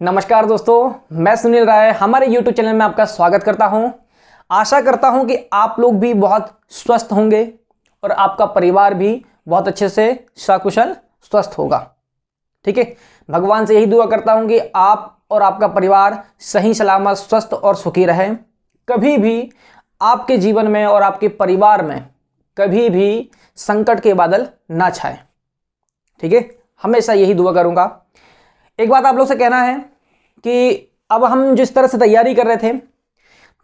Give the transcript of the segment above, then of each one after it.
नमस्कार दोस्तों, मैं सुनील राय हमारे YouTube चैनल में आपका स्वागत करता हूं। आशा करता हूं कि आप लोग भी बहुत स्वस्थ होंगे और आपका परिवार भी बहुत अच्छे से सकुशल स्वस्थ होगा। ठीक है, भगवान से यही दुआ करता हूं कि आप और आपका परिवार सही सलामत स्वस्थ और सुखी रहे। कभी भी आपके जीवन में और आपके परिवार में कभी भी संकट के बादल ना छाए। ठीक है, हमेशा यही दुआ करूंगा। एक बात आप लोग से कहना है कि अब हम जिस तरह से तैयारी कर रहे थे,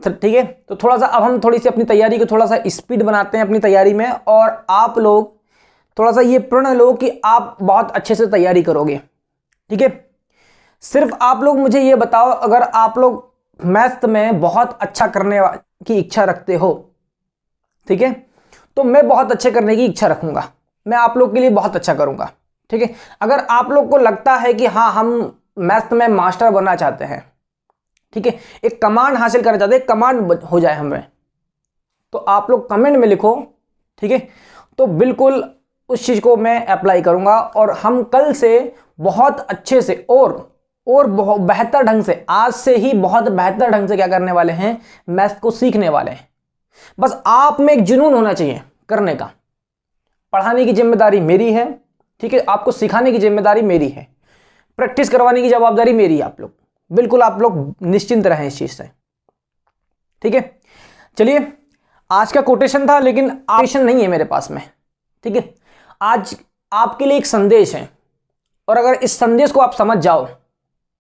ठीक है, तो थोड़ा सा अब हम थोड़ी सी अपनी तैयारी को थोड़ा सा स्पीड बनाते हैं अपनी तैयारी में, और आप लोग थोड़ा सा ये प्रण लो कि आप बहुत अच्छे से तैयारी करोगे। ठीक है, सिर्फ आप लोग मुझे ये बताओ, अगर आप लोग मैथ में बहुत अच्छा करने की इच्छा रखते हो, ठीक है, तो मैं बहुत अच्छे करने की इच्छा रखूंगा, मैं आप लोग के लिए बहुत अच्छा करूंगा। ठीक है, अगर आप लोग को लगता है कि हाँ हम मैथ में मास्टर बनना चाहते हैं, ठीक है, एक कमांड हासिल करना चाहते हैं, कमांड हो जाए हमें, तो आप लोग कमेंट में लिखो। ठीक है, तो बिल्कुल उस चीज को मैं अप्लाई करूंगा और हम कल से बहुत अच्छे से और बहुत बेहतर ढंग से, आज से ही बहुत बेहतर ढंग से क्या करने वाले हैं, मैथ को सीखने वाले हैं। बस आप में एक जुनून होना चाहिए करने का। पढ़ाने की जिम्मेदारी मेरी है, ठीक है, आपको सिखाने की जिम्मेदारी मेरी है, प्रैक्टिस करवाने की जवाबदारी मेरी है। आप लोग बिल्कुल, आप लोग निश्चिंत रहें इस चीज से। ठीक है, चलिए, आज का कोटेशन था, लेकिन कोटेशन नहीं है मेरे पास में। ठीक है, आज आपके लिए एक संदेश है, और अगर इस संदेश को आप समझ जाओ,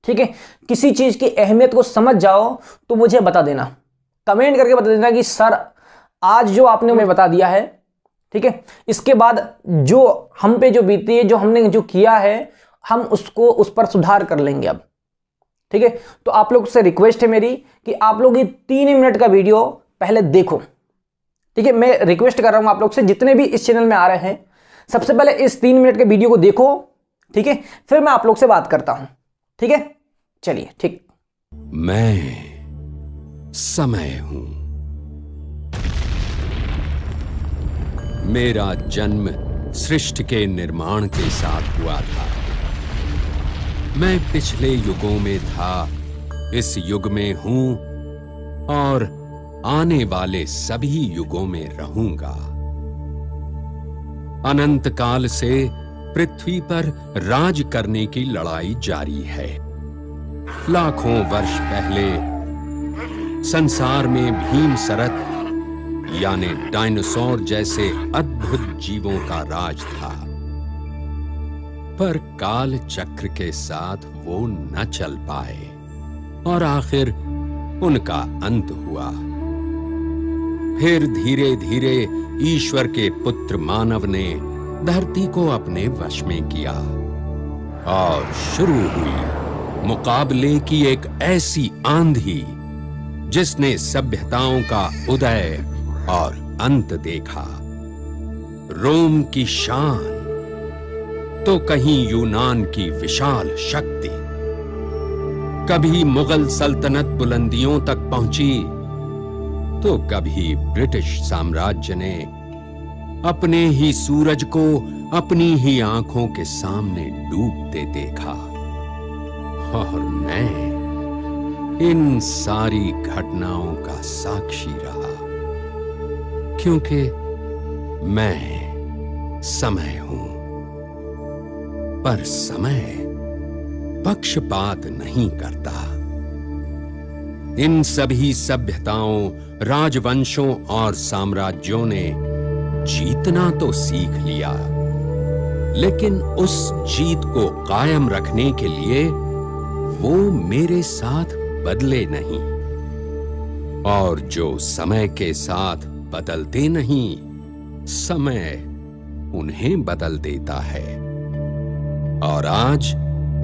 ठीक है, किसी चीज की अहमियत को समझ जाओ, तो मुझे बता देना, कमेंट करके बता देना कि सर आज जो आपने मुझे बता दिया है, ठीक है, इसके बाद जो हम पे जो बीती है, जो हमने जो किया है, हम उसको उस पर सुधार कर लेंगे अब। ठीक है, तो आप लोग से रिक्वेस्ट है मेरी कि आप लोग ये 3 मिनट का वीडियो पहले देखो। ठीक है, मैं रिक्वेस्ट कर रहा हूं आप लोग से, जितने भी इस चैनल में आ रहे हैं, सबसे पहले इस 3 मिनट के वीडियो को देखो। ठीक है, फिर मैं आप लोग से बात करता हूं। ठीक है, चलिए। ठीक, मैं समय हूं। मेरा जन्म सृष्टि के निर्माण के साथ हुआ था। मैं पिछले युगों में था, इस युग में हूं और आने वाले सभी युगों में रहूंगा। अनंत काल से पृथ्वी पर राज करने की लड़ाई जारी है। लाखों वर्ष पहले संसार में भीम सरत यानी डायनासोर जैसे अद्भुत जीवों का राज था, पर काल चक्र के साथ वो न चल पाए और आखिर उनका अंत हुआ। फिर धीरे धीरे ईश्वर के पुत्र मानव ने धरती को अपने वश में किया और शुरू हुई मुकाबले की एक ऐसी आंधी जिसने सभ्यताओं का उदय और अंत देखा। रोम की शान तो कहीं यूनान की विशाल शक्ति, कभी मुगल सल्तनत बुलंदियों तक पहुंची तो कभी ब्रिटिश साम्राज्य ने अपने ही सूरज को अपनी ही आंखों के सामने डूबते देखा। और मैं इन सारी घटनाओं का साक्षी रहा, क्योंकि मैं समय हूं। पर समय पक्षपात नहीं करता। इन सभी सभ्यताओं, राजवंशों और साम्राज्यों ने जीतना तो सीख लिया, लेकिन उस जीत को कायम रखने के लिए वो मेरे साथ बदले नहीं। और जो समय के साथ बदलते नहीं, समय उन्हें बदल देता है। और आज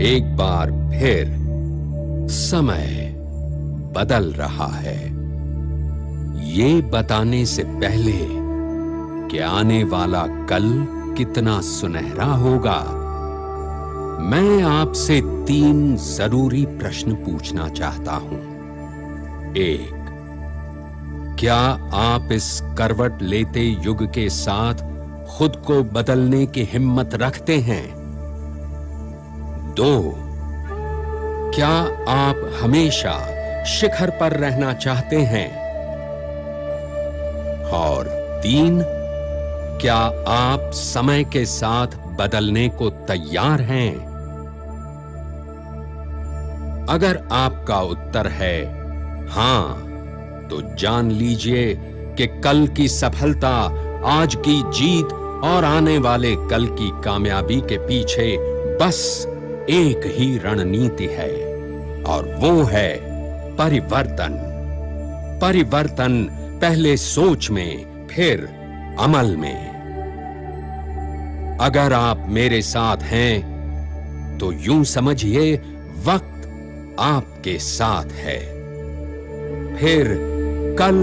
एक बार फिर समय बदल रहा है। ये बताने से पहले कि आने वाला कल कितना सुनहरा होगा, मैं आपसे 3 जरूरी प्रश्न पूछना चाहता हूं। 1, क्या आप इस करवट लेते युग के साथ खुद को बदलने की हिम्मत रखते हैं? 2, क्या आप हमेशा शिखर पर रहना चाहते हैं? और 3, क्या आप समय के साथ बदलने को तैयार हैं? अगर आपका उत्तर है हां, तो जान लीजिए कि कल की सफलता, आज की जीत और आने वाले कल की कामयाबी के पीछे बस एक ही रणनीति है, और वो है परिवर्तन। परिवर्तन पहले सोच में, फिर अमल में। अगर आप मेरे साथ हैं तो यूं समझिए वक्त आपके साथ है। फिर कल,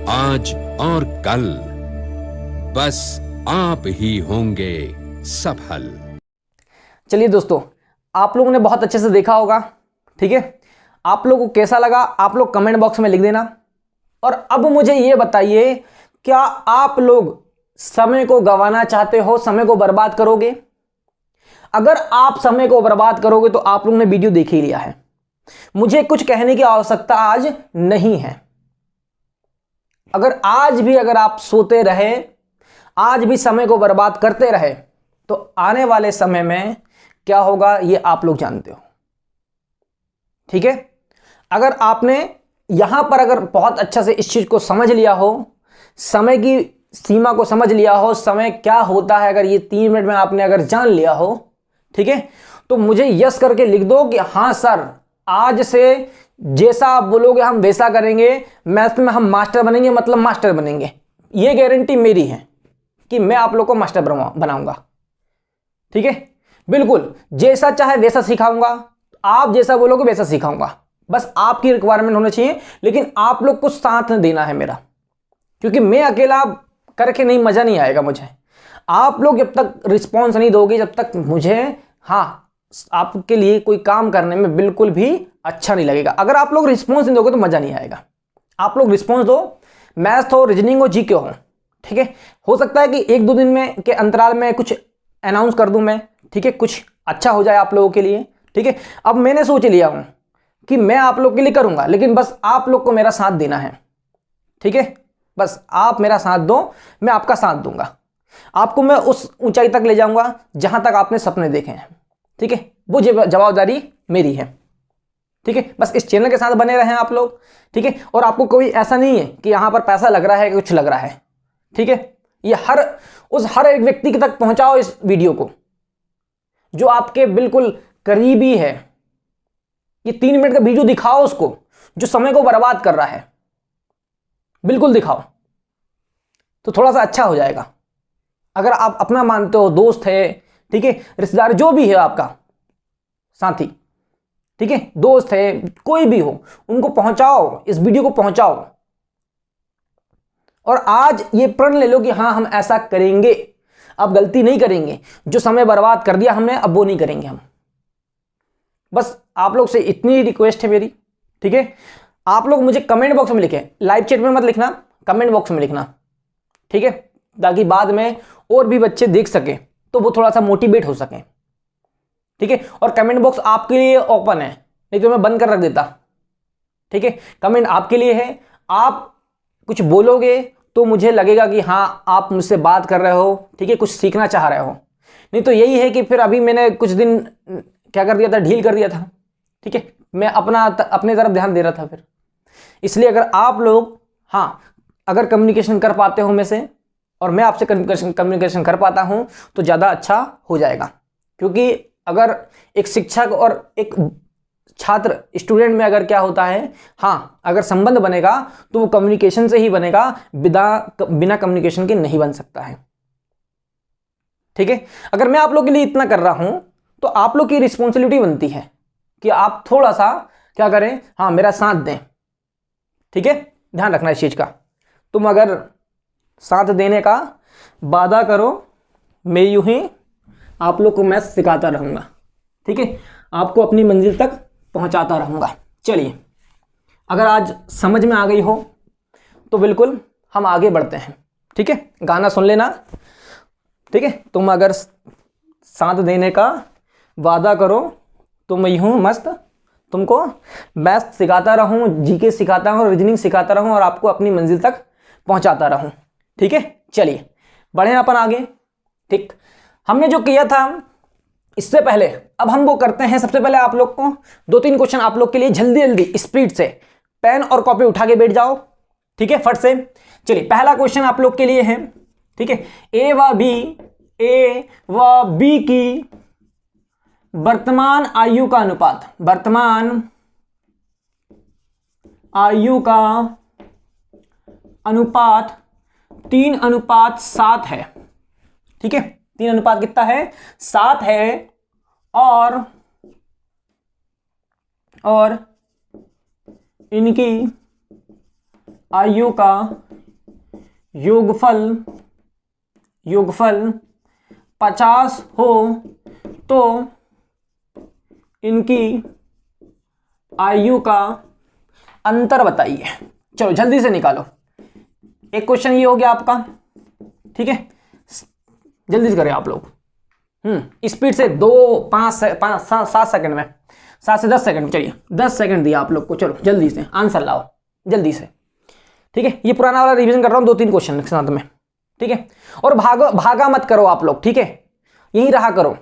आज और कल बस आप ही होंगे सफल। चलिए दोस्तों, आप लोगों ने बहुत अच्छे से देखा होगा, ठीक है। आप लोगों को कैसा लगा आप लोग कमेंट बॉक्स में लिख देना। और अब मुझे ये बताइए, क्या आप लोग समय को गंवाना चाहते हो, समय को बर्बाद करोगे? अगर आप समय को बर्बाद करोगे तो आप लोगों ने वीडियो देख ही लिया है, मुझे कुछ कहने की आवश्यकता आज नहीं है। अगर आज भी अगर आप सोते रहे, आज भी समय को बर्बाद करते रहे, तो आने वाले समय में क्या होगा ये आप लोग जानते हो, ठीक है। अगर आपने यहां पर अगर बहुत अच्छा से इस चीज को समझ लिया हो, समय की सीमा को समझ लिया हो, समय क्या होता है, अगर ये 3 मिनट में आपने अगर जान लिया हो, ठीक है, तो मुझे यस करके लिख दो कि हां सर, आज से जैसा आप बोलोगे हम वैसा करेंगे। मैथ में हम मास्टर बनेंगे, मतलब मास्टर बनेंगे। ये गारंटी मेरी है कि मैं आप लोग को मास्टर बनाऊंगा, ठीक है। बिल्कुल जैसा चाहे वैसा सिखाऊंगा, आप जैसा बोलोगे वैसा सिखाऊंगा। बस आपकी रिक्वायरमेंट होनी चाहिए, लेकिन आप लोग को साथ देना है मेरा, क्योंकि मैं अकेला करके नहीं, मजा नहीं आएगा मुझे। आप लोग जब तक रिस्पॉन्स नहीं दोगे, जब तक मुझे आपके लिए कोई काम करने में बिल्कुल भी अच्छा नहीं लगेगा। अगर आप लोग रिस्पॉन्स नहीं दोगे तो मजा नहीं आएगा। आप लोग रिस्पॉन्स दो, मैथ हो, रीजनिंग हो, जीके हो, ठीक है। हो सकता है कि 1-2 दिन में के अंतराल में कुछ अनाउंस कर दूं मैं, ठीक है, कुछ अच्छा हो जाए आप लोगों के लिए, ठीक है। अब मैंने सोच लिया हूं कि मैं आप लोग के लिए करूंगा, लेकिन बस आप लोग को मेरा साथ देना है, ठीक है। बस आप मेरा साथ दो, मैं आपका साथ दूंगा। आपको मैं उस ऊंचाई तक ले जाऊंगा जहां तक आपने सपने देखे हैं, ठीक है। वो जवाबदारी मेरी है, ठीक है। बस इस चैनल के साथ बने रहें आप लोग, ठीक है। और आपको कोई ऐसा नहीं है कि यहां पर पैसा लग रहा है, कुछ लग रहा है, ठीक है। ये हर एक व्यक्ति तक पहुंचाओ इस वीडियो को, जो आपके बिल्कुल करीबी है। ये 3 मिनट का वीडियो दिखाओ उसको, जो समय को बर्बाद कर रहा है, बिल्कुल दिखाओ, तो थोड़ा सा अच्छा हो जाएगा। अगर आप अपना मानते हो, दोस्त है, ठीक है, रिश्तेदार जो भी है आपका साथी, ठीक है, दोस्त है, कोई भी हो, उनको पहुंचाओ, इस वीडियो को पहुंचाओ। और आज ये प्रण ले लो कि हाँ हम ऐसा करेंगे, अब गलती नहीं करेंगे। जो समय बर्बाद कर दिया हमने, अब वो नहीं करेंगे हम। बस आप लोग से इतनी रिक्वेस्ट है मेरी, ठीक है। आप लोग मुझे कमेंट बॉक्स में लिखें, लाइव चैट में मत लिखना, कमेंट बॉक्स में लिखना, ठीक है, ताकि बाद में और भी बच्चे देख सके, तो वो थोड़ा सा मोटिवेट हो सके, ठीक है। और कमेंट बॉक्स आपके लिए ओपन है, नहीं तो मैं बंद कर रख देता, ठीक है। कमेंट आपके लिए है, आप कुछ बोलोगे तो मुझे लगेगा कि हाँ आप मुझसे बात कर रहे हो, ठीक है, कुछ सीखना चाह रहे हो। नहीं तो यही है कि फिर अभी मैंने कुछ दिन क्या कर दिया था, ढील कर दिया था, ठीक है। मैं अपने तरफ ध्यान दे रहा था फिर। इसलिए अगर आप लोग अगर कम्युनिकेशन कर पाते हो मेरे से, और मैं आपसे कम्युनिकेशन कर पाता हूं, तो ज़्यादा अच्छा हो जाएगा। क्योंकि अगर एक शिक्षक और एक छात्र, स्टूडेंट में अगर क्या होता है, अगर संबंध बनेगा तो वो कम्युनिकेशन से ही बनेगा, बिना कम्युनिकेशन के नहीं बन सकता है, ठीक है। अगर मैं आप लोग के लिए इतना कर रहा हूं, तो आप लोग की रिस्पॉन्सिबिलिटी बनती है कि आप थोड़ा सा क्या करें, मेरा साथ दें, ठीक है। ध्यान रखना इस चीज का। तुम अगर साथ देने का वादा करो, मैं यूं ही आप लोग को मैं सिखाता रहूंगा, ठीक है, आपको अपनी मंजिल तक पहुंचाता रहूंगा। चलिए, अगर आज समझ में आ गई हो तो बिल्कुल हम आगे बढ़ते हैं, ठीक है। गाना सुन लेना, ठीक है। तुम अगर साथ देने का वादा करो तो मैं यूं मस्त तुमको मैथ सिखाता रहूं, जीके सिखाता रहूं, रीजनिंग सिखाता रहूं और आपको अपनी मंजिल तक पहुंचाता रहूं। ठीक है, चलिए बढ़े अपन आगे। ठीक, हमने जो किया था इससे पहले, अब हम वो करते हैं। सबसे पहले आप लोग को 2-3 क्वेश्चन आप लोग के लिए जल्दी जल्दी स्पीड से पेन और कॉपी उठा के बैठ जाओ। ठीक है, फट से। चलिए पहला क्वेश्चन आप लोग के लिए है, ठीक है, ए व बी की वर्तमान आयु का अनुपात, वर्तमान आयु का अनुपात 3:7 है। ठीक है, 3 अनुपात कितना है? 7 है। और इनकी आयु का योगफल 50 हो तो इनकी आयु का अंतर बताइए। चलो जल्दी से निकालो। एक क्वेश्चन ये हो गया आपका। ठीक है, जल्दी से करें आप लोग, स्पीड से 7 सेकंड में, 7 से 10 सेकंड। चलिए 10 सेकंड दिया आप लोग को। चलो जल्दी से आंसर लाओ, जल्दी से। ठीक है, ये पुराना वाला रिवीजन कर रहा हूं 2-3 क्वेश्चन के साथ में। ठीक है, और भागा मत करो आप लोग। ठीक है, यही रहा करो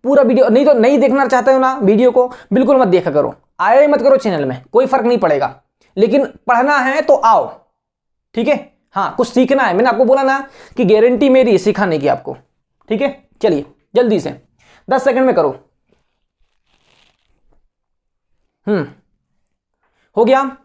पूरा वीडियो। नहीं तो नहीं देखना चाहते हो ना वीडियो को, बिल्कुल मत देखा करो, आया ही मत करो चैनल में, कोई फर्क नहीं पड़ेगा। लेकिन पढ़ना है तो आओ। ठीक है, हाँ कुछ सीखना है। मैंने आपको बोला ना कि गारंटी मेरी है सिखाने की आपको। ठीक है, चलिए जल्दी से 10 सेकंड में करो। हो गया।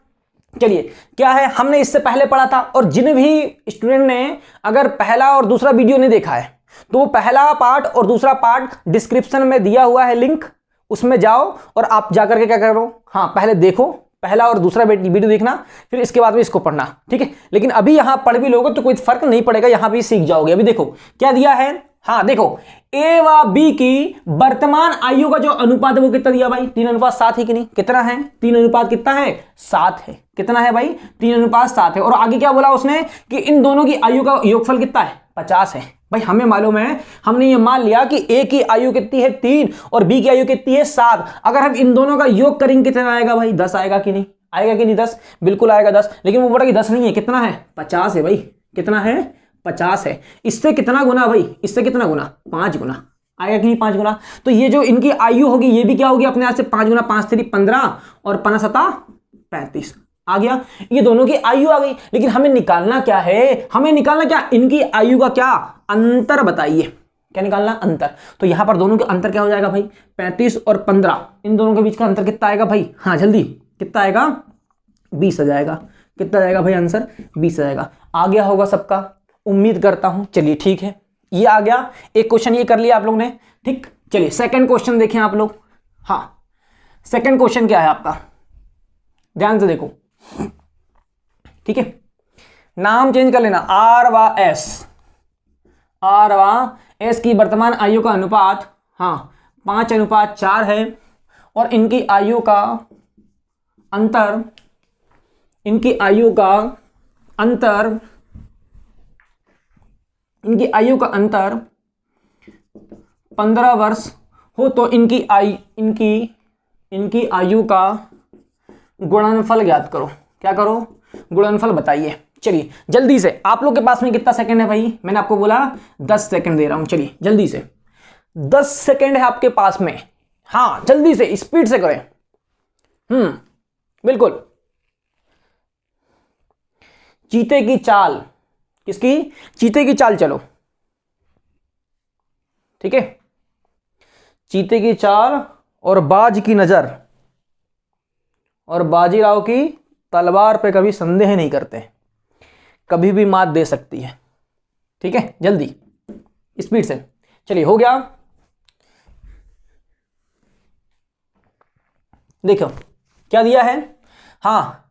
चलिए क्या है, हमने इससे पहले पढ़ा था, और जिन भी स्टूडेंट ने अगर पहला और दूसरा वीडियो नहीं देखा है तो वो पहला पार्ट और दूसरा पार्ट डिस्क्रिप्शन में दिया हुआ है लिंक, उसमें जाओ और आप जाकर के क्या करो, हाँ पहले देखो पहला और दूसरा वीडियो देखना, फिर इसके बाद में इसको पढ़ना। ठीक है, लेकिन अभी यहां पढ़ भी लोगे तो कोई फर्क नहीं पड़ेगा, यहां भी सीख जाओगे। अभी देखो क्या दिया है, हाँ देखो ए व बी की वर्तमान आयु का जो अनुपात है वो कितना दिया भाई? 3:7 है कि नहीं? कितना है? 3 अनुपात कितना है? 7 है। कितना है भाई? 3:7 है। और आगे क्या बोला उसने कि इन दोनों की आयु का योगफल कितना है? 50 है। भाई हमें मालूम है, हमने ये मान लिया कि ए की आयु कितनी है? 3 और बी की आयु कितनी है? 7। अगर हम इन दोनों का योग करेंगे कितना आएगा भाई? 10 आएगा कि नहीं? आएगा कि नहीं? 10 बिल्कुल आएगा 10। लेकिन वो बोला कि 10 नहीं है, कितना है? 50 है भाई। कितना है? 50 है। इससे कितना गुना भाई? इससे कितना गुना? 5 गुना आएगा कि नहीं? 5 गुना। तो ये जो इनकी आयु होगी ये भी क्या होगी अपने आप से? 5 गुना, 5 3 15 और 5 7 35 आ गया। ये दोनों की आयु आ गई। लेकिन हमें निकालना क्या है? हमें निकालना क्या? इनकी आयु का क्या अंतर बताइए। क्या निकालना? अंतर। तो यहां पर दोनों के अंतर क्या हो जाएगा भाई? 35 और 15, इन दोनों के बीच का अंतर कितना आएगा भाई? हाँ जल्दी, कितना आएगा? 20 आ जाएगा। कितना आएगा भाई आंसर? 20 आ जाएगा। आ गया होगा सबका, उम्मीद करता हूं। चलिए ठीक है, ये आ गया। एक क्वेश्चन ये कर लिया आप लोग ने। ठीक, चलिए सेकंड क्वेश्चन देखें आप लोग। हाँ सेकंड क्वेश्चन क्या है आपका? ध्यान से देखो। ठीक है, नाम चेंज कर लेना, आर व एस की वर्तमान आयु का अनुपात, हाँ 5:4 है। और इनकी आयु का अंतर, इनकी आयु का अंतर 15 वर्ष हो तो इनकी आयु का गुणनफल ज्ञात करो। क्या करो? गुणनफल बताइए। चलिए जल्दी से, आप लोग के पास में कितना सेकंड है भाई? मैंने आपको बोला 10 सेकंड दे रहा हूं। चलिए जल्दी से, 10 सेकंड है आपके पास में। हाँ जल्दी से स्पीड से करें। बिल्कुल। चीते की चाल, किसकी? चीते की चाल। चलो ठीक है, चीते की चाल और बाज की नजर और बाजीराव की तलवार पे कभी संदेह नहीं करते, कभी भी मात दे सकती है। ठीक है, जल्दी स्पीड से। चलिए हो गया। देखो क्या दिया है, हाँ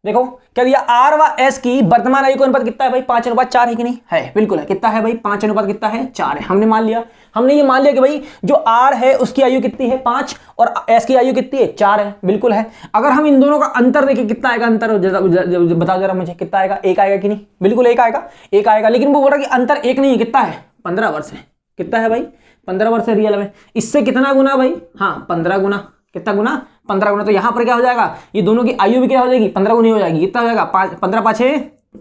देखो क्या दिया, आर व एस की वर्तमान आयु का अनुपात कितना है भाई? 5:4 है कि नहीं? है, बिल्कुल है। कितना है भाई? 5 अनुपात कितना है? 4 है। हमने मान लिया, हमने ये मान लिया कि भाई जो आर है उसकी आयु कितनी है? 5 और एस की आयु कितनी है? 4 है। बिल्कुल है। अगर हम इन दोनों का अंतर देखें कितना आएगा अंतर? बताओ जरा मुझे, कितना आएगा? 1 आएगा कि नहीं? बिल्कुल 1 आएगा, 1 आएगा। लेकिन वो बोल रहा कि अंतर 1 नहीं है, कितना है? 15 वर्ष है। कितना है भाई? 15 वर्ष है रियल में। इससे कितना गुना भाई? हाँ 15 गुना। कितना गुना, 15 गुना। तो यहाँ पर क्या हो जाएगा, ये दोनों की आयु भी क्या हो जाएगी, 15 गुनी हो जाएगी। कितना हो जाएगा, 15 5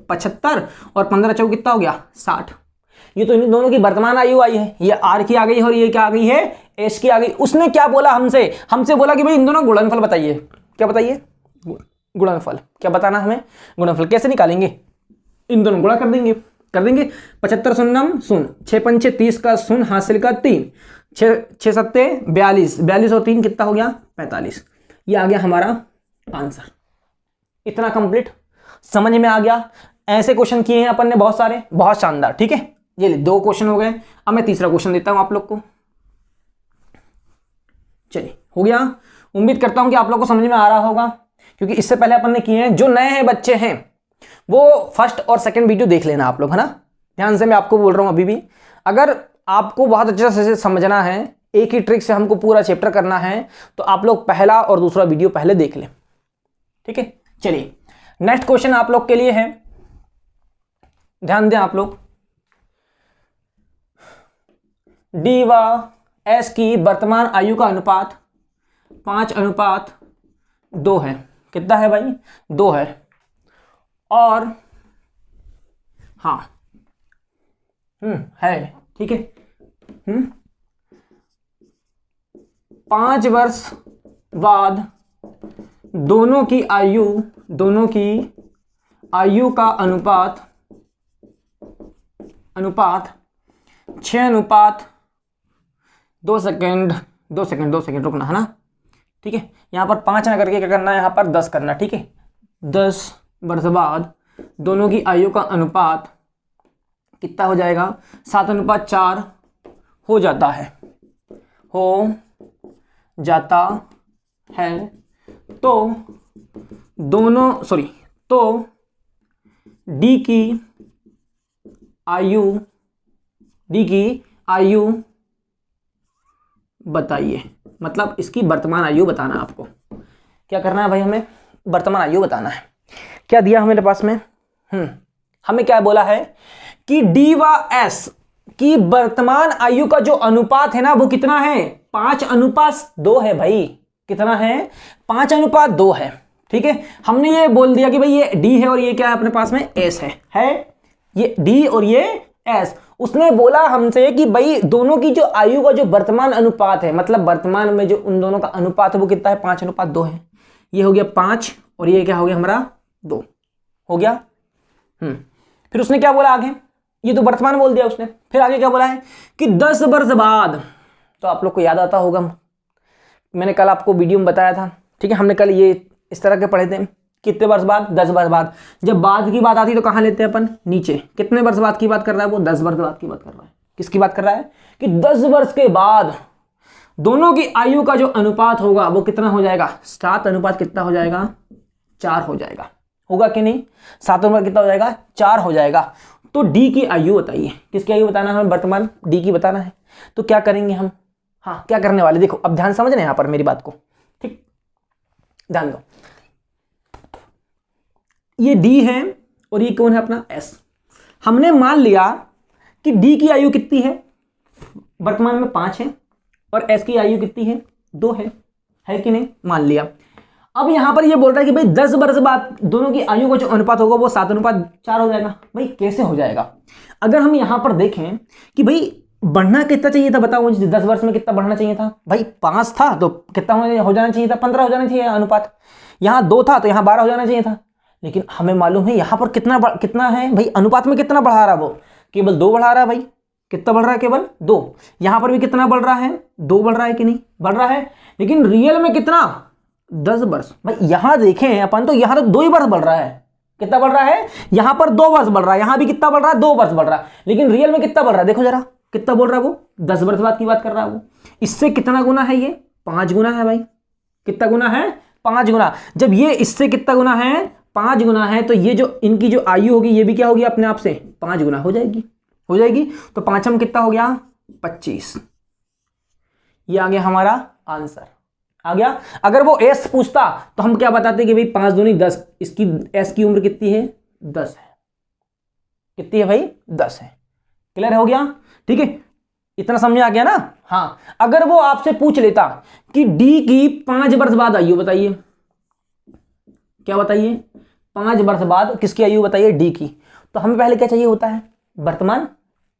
75 और 15 चौक कितना हो गया, 60। ये तो इन दोनों की वर्तमान आयु आई है, ये आर की आ गई और ये क्या आ गई है, एस की आ गई। उसने क्या बोला हमसे बोला कि भाई इन दोनों गुणनफल बताइए। क्या बताइए, गुणनफल। क्या बताना हमें, गुणनफल। कैसे निकालेंगे, इन दोनों गुणा कर देंगे 75 शून्यम शून्य, 6 पंचे 30 का शून्य हासिल का 3, 6 सत्ते 42, 42 और 3 कितना हो गया, 45। ये आ गया हमारा आंसर। इतना कंप्लीट, समझ में आ गया। ऐसे क्वेश्चन किए हैं अपन ने बहुत सारे, बहुत शानदार। ठीक है, ये ले 2 क्वेश्चन हो गए। अब मैं तीसरा क्वेश्चन देता हूं आप लोग को। चलिए, हो गया। उम्मीद करता हूं कि आप लोग को समझ में आ रहा होगा, क्योंकि इससे पहले अपन ने किए हैं। जो नए हैं बच्चे हैं वो फर्स्ट और सेकंड वीडियो देख लेना आप लोग, है ना। ध्यान से मैं आपको बोल रहा हूं अभी भी। अगर आपको बहुत अच्छे से समझना है, एक ही ट्रिक से हमको पूरा चैप्टर करना है, तो आप लोग पहला और दूसरा वीडियो पहले देख लें। ठीक है, चलिए नेक्स्ट क्वेश्चन आप लोग के लिए है, ध्यान दें आप लोग। डी व एस की वर्तमान आयु का अनुपात 5:2 है। कितना है भाई, 2 है। और हाँ है, ठीक है। 5 वर्ष बाद दोनों की आयु का अनुपात 6:2 सेकेंड, 2 सेकेंड रुकना, है ना। ठीक है, यहां पर 5 ना करके क्या करना है, यहां पर 10 करना। ठीक है, 10 वर्ष बाद दोनों की आयु का अनुपात कितना हो जाएगा, 7:4 हो जाता है, तो डी की आयु बताइए। मतलब इसकी वर्तमान आयु बताना आपको। क्या करना है भाई, हमें वर्तमान आयु बताना है। क्या दिया हमारे पास में, हमें क्या बोला है कि डी व एस की वर्तमान आयु का जो अनुपात है ना, वो कितना है, 5:2 है भाई। कितना है, 5:2 है। ठीक है, हमने ये बोल दिया कि भाई ये डी है और ये क्या है अपने पास में, एस है ये डी और ये एस। उसने बोला हमसे कि भाई दोनों की जो आयु का जो वर्तमान अनुपात है, मतलब वर्तमान में जो उन दोनों का अनुपात है वो कितना है, 5:2 है। ये हो गया 5 और ये क्या हो गया हमारा, 2 हो गया। फिर उसने क्या बोला आगे, ये तो वर्तमान बोल दिया उसने। फिर आगे क्या बोला है कि 10 वर्ष बाद, तो आप लोग को याद आता होगा, मैंने कल आपको वीडियो में बताया था। ठीक है, हमने कल ये इस तरह के पढ़े थे। कितने वर्ष बाद, 10 वर्ष बाद। जब बाद की बात आती तो कहां लेते हैं अपन, नीचे। कितने वर्ष बाद की बात कर रहा है वो, 10 वर्ष बाद की बात कर रहा है। किसकी बात कर रहा है कि 10 वर्ष के बाद दोनों की आयु का जो अनुपात होगा वो कितना हो जाएगा, 7 अनुपात कितना हो जाएगा, 4 हो जाएगा। होगा कि नहीं, 7 अनुपात कितना हो जाएगा, 4 हो जाएगा। तो डी की आयु बताइए। किसकी आयु बताना है, हमें वर्तमान डी की बताना है। तो क्या करेंगे हम, हाँ क्या करने वाले, देखो अब ध्यान समझना यहां पर मेरी बात को। ठीक, ध्यान दो। ये डी है और ये कौन है अपना एस। हमने मान लिया कि डी की आयु कितनी है, वर्तमान में 5 है, और एस की आयु कितनी है, 2 है कि नहीं, मान लिया। अब यहां पर ये बोल रहा है कि भाई 10 वर्ष बाद दोनों की आयु का जो अनुपात होगा वो 7:4 हो जाएगा। भाई कैसे हो जाएगा, अगर हम यहां पर देखें कि भाई बढ़ना कितना चाहिए था, बताओ मुझे, 10 वर्ष में कितना बढ़ना चाहिए था भाई, 5 था तो कितना हो जाना चाहिए था, 15 हो जाना चाहिए अनुपात। यहां 2 था तो यहां 12 हो जाना चाहिए था। लेकिन हमें मालूम है यहां पर कितना है भाई, अनुपात में कितना बढ़ा रहा है वो, केवल 2 बढ़ा रहा है भाई। कितना बढ़ रहा है, केवल 2। यहां पर भी कितना बढ़ रहा है, 2 बढ़ रहा है कि नहीं, बढ़ रहा है। लेकिन रियल में कितना, 10 वर्ष। भाई यहां देखें अपन तो यहां तो 2 ही वर्ष बढ़ रहा है। कितना बढ़ रहा है, यहां पर 2 वर्ष बढ़ रहा है, यहां भी कितना बढ़ रहा है, 2 वर्ष बढ़ रहा है। लेकिन रियल में कितना बढ़ रहा है, देखो जरा कितना बोल रहा है वो, 10 वर्ष बाद की बात कर रहा है वो। इससे कितना गुना है, ये 5 गुना है भाई। कितना गुना है, 5 गुना। जब ये इससे कितना गुना है, 5 गुना है, तो ये जो इनकी जो आयु होगी ये भी क्या होगी अपने आप से 5 गुना हो जाएगी। तो 5 कितना हो गया, 25। ये आ गया हमारा आंसर, आ गया। अगर वो एस पूछता तो हम क्या बताते कि भाई 5 दूनी 10, इसकी एस की उम्र कितनी है, 10 है। कितनी है भाई, 10 है। क्लियर हो गया, ठीक है, इतना समझ आ गया ना। हाँ, अगर वो आपसे पूछ लेता कि डी की 5 वर्ष बाद आयु बताइए, क्या बताइए, 5 वर्ष बाद किसकी आयु बताइए, डी की, तो हमें पहले क्या चाहिए होता है, वर्तमान।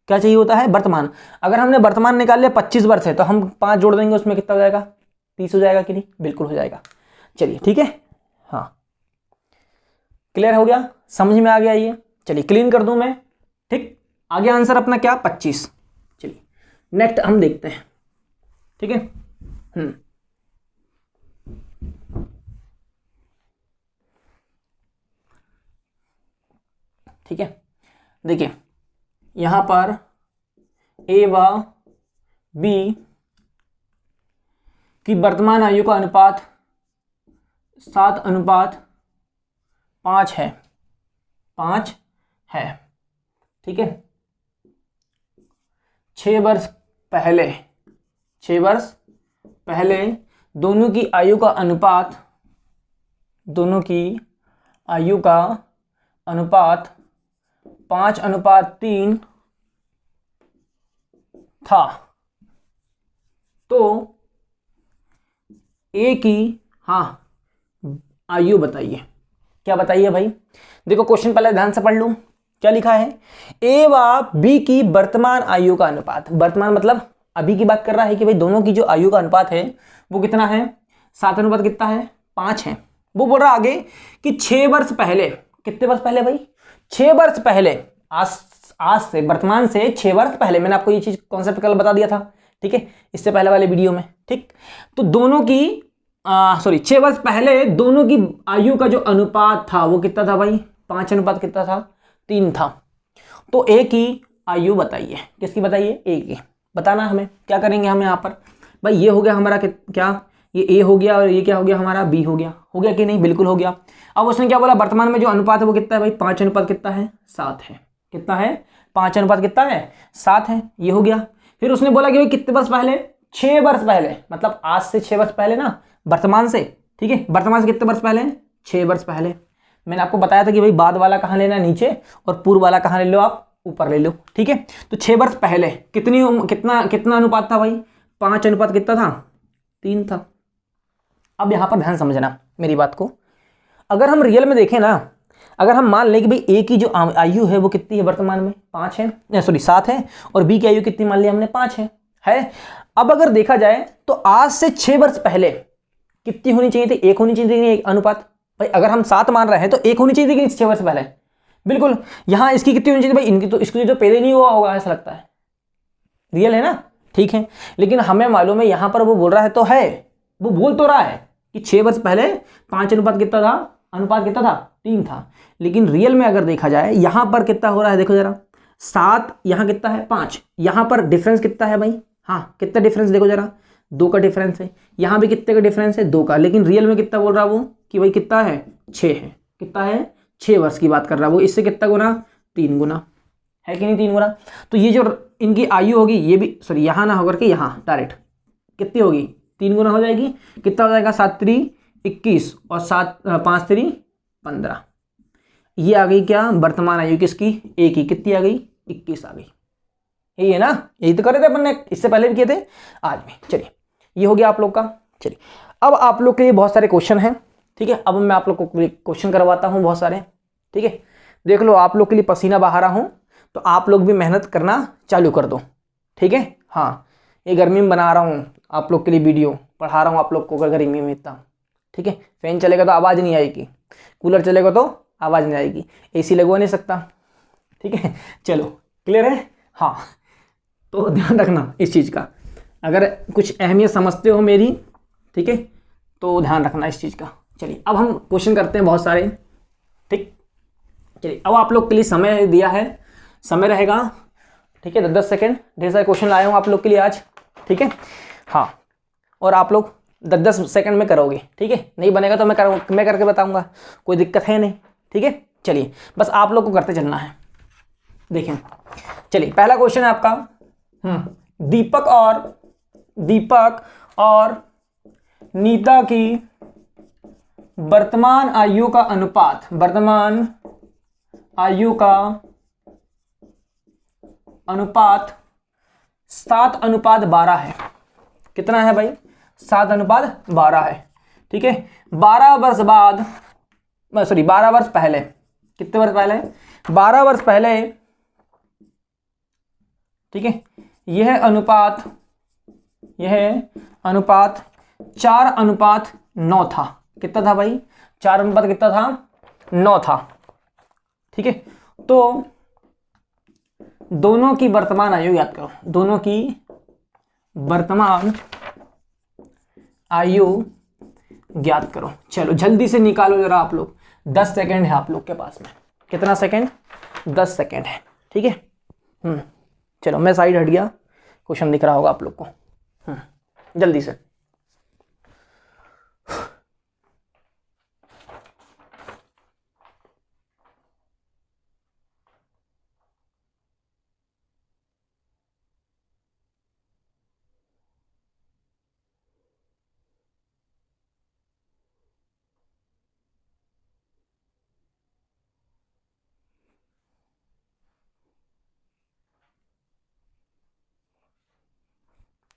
क्या चाहिए होता है, वर्तमान। अगर हमने वर्तमान निकाल लिया 25 वर्ष है, तो हम 5 जोड़ देंगे, उसमें कितना हो जाएगा, 30 हो जाएगा कि नहीं, बिल्कुल हो जाएगा। चलिए ठीक है, हाँ क्लियर हो गया, समझ में आ गया ये। चलिए क्लीन कर दूं मैं, ठीक। आगे आंसर अपना क्या, 25। चलिए नेक्स्ट हम देखते हैं, ठीक है। ठीक है, देखिए यहां पर ए व बी की वर्तमान आयु का अनुपात 7:5 है, 5 है, ठीक है। 6 वर्ष पहले, 6 वर्ष पहले दोनों की आयु का अनुपात, दोनों की आयु का अनुपात 5:3 था, तो ए की हाँ आयु बताइए। क्या बताइए भाई, देखो क्वेश्चन पहले ध्यान से पढ़ लूं, क्या लिखा है, ए व बी की वर्तमान आयु का अनुपात, वर्तमान मतलब अभी की बात कर रहा है कि भाई दोनों की जो आयु का अनुपात है वो कितना है, 7 कितना है, 5 है। वो बोल रहा आगे कि 6 वर्ष पहले, कितने वर्ष पहले भाई, 6 वर्ष पहले, आज से, वर्तमान से 6 वर्ष पहले, मैंने आपको ये चीज कॉन्सेप्ट कल बता दिया था, ठीक है, इससे पहले वाले वीडियो में, ठीक। तो दोनों की 6 वर्ष पहले दोनों की आयु का जो अनुपात था वो कितना था भाई, 5 कितना था, 3 था। तो ए की आयु बताइए, किसकी बताइए, ए की बताना। हमें क्या करेंगे, हम यहाँ पर भाई ये हो गया हमारा क्या, ये ए हो गया और ये क्या हो गया हमारा, बी हो गया कि नहीं, बिल्कुल हो गया। अब उसने क्या बोला, वर्तमान में जो अनुपात है वो कितना है भाई, 5 कितना है, 7 है, कितना है, 5 कितना है, 7 है, ये हो गया। फिर उसने बोला कि भाई कितने वर्ष पहले, 6 वर्ष पहले, मतलब आज से 6 वर्ष पहले ना, वर्तमान से, ठीक है, वर्तमान से कितने वर्ष पहले, 6 वर्ष पहले। मैंने आपको बताया था कि भाई बाद वाला कहाँ लेना, नीचे, और पूर्व वाला कहाँ ले लो आप, ऊपर ले लो, ठीक है। तो 6 वर्ष पहले कितना अनुपात था भाई, 5 कितना था, 3 था। अब यहां पर ध्यान समझना मेरी बात को, अगर हम रियल में देखें ना, अगर हम मान लें कि भाई ए की जो आयु है वो कितनी है वर्तमान में, 5 है, 7 है, और बी की आयु कितनी मान लिया हमने, 5 है। अब अगर देखा जाए तो आज से 6 वर्ष पहले कितनी होनी चाहिए थी, 1 होनी चाहिए थी, एक अनुपात भाई, अगर हम 7 मान रहे हैं तो 1 होनी चाहिए थी 6 वर्ष पहले, बिल्कुल। यहां इसकी कितनी होनी चाहिए भाई, इनकी तो, इसको तो पहले नहीं हुआ होगा ऐसा लगता है, रियल है ना, ठीक है। लेकिन हमें मालूम है यहां पर वो बोल रहा है, तो है, वो बोल तो रहा है कि 6 वर्ष पहले 5 कितना था, अनुपात कितना था, 3 था। लेकिन रियल में अगर देखा जाए यहां पर कितना हो रहा है, देखो जरा, 7, यहां कितना है, 5, यहां पर डिफरेंस कितना है भाई, हाँ कितना डिफरेंस देखो जरा, 2 का डिफरेंस है, यहां भी कितने का डिफरेंस है, 2 का। लेकिन रियल में कितना बोल रहा वो कि भाई कितना है, 6 है, कितना है, 6 वर्ष की बात कर रहा वो, इससे कितना गुना, 3 गुना, है कि नहीं, 3 गुना। तो ये जो इनकी आयु होगी, ये भी सॉरी यहाँ ना होकर के यहाँ डायरेक्ट कितनी होगी, 3 गुना हो जाएगी। कितना हो जाएगा, 7 3 21 और 5 3 15। ये आ गई क्या, वर्तमान आयु किसकी, ए की, कितनी आ गई, 21 आ गई। यही है ना, यही तो कर रहे थे अपन ने, इससे पहले भी किए थे, आज भी। चलिए ये हो गया आप लोग का। चलिए अब आप लोग के लिए बहुत सारे क्वेश्चन हैं, ठीक है। अब मैं आप लोग को क्वेश्चन करवाता हूँ बहुत सारे, ठीक है। देख लो, आप लोग के लिए पसीना बहा रहा हूँ, तो आप लोग भी मेहनत करना चालू कर दो, ठीक है। हाँ, ये गर्मी में बना रहा हूँ आप लोग के लिए वीडियो, पढ़ा रहा हूँ आप लोग को गर्मी में इतना, ठीक है। फैन चलेगा तो आवाज़ नहीं आएगी, कूलर चलेगा तो आवाज़ नहीं आएगी, एसी लगवा नहीं सकता, ठीक है। चलो क्लियर है, हाँ। तो ध्यान रखना इस चीज़ का, अगर कुछ अहमियत समझते हो मेरी, ठीक है, तो ध्यान रखना इस चीज़ का। चलिए अब हम क्वेश्चन करते हैं बहुत सारे, ठीक। चलिए अब आप लोग के लिए समय दिया है, समय रहेगा, ठीक है, 10-10 सेकेंड। ढेर सारे क्वेश्चन लाया हूँ आप लोग के लिए आज, ठीक है, हाँ। और आप लोग 10-10 सेकेंड में करोगे, ठीक है। नहीं बनेगा तो मैं करके बताऊंगा, कोई दिक्कत है नहीं, ठीक है। चलिए बस आप लोग को करते चलना है, देखें। चलिए पहला क्वेश्चन है आपका, दीपक और नीता की वर्तमान आयु का अनुपात, वर्तमान आयु का अनुपात 7:12 है। कितना है भाई? 7:12 है। ठीक है, 12 वर्ष बाद, सॉरी 12 वर्ष पहले, कितने वर्ष पहले? 12 वर्ष पहले, ठीक है, यह अनुपात 4:9 था। कितना था भाई? 4 अनुपात कितना था? 9 था। ठीक है, तो दोनों की वर्तमान आयु याद करो, दोनों की वर्तमान आयु ज्ञात करो। चलो जल्दी से निकालो जरा आप लोग, 10 सेकेंड है आप लोग के पास में। कितना सेकेंड? 10 सेकेंड है। ठीक है, चलो मैं साइड हट गया, क्वेश्चन दिख रहा होगा आप लोग को। जल्दी से।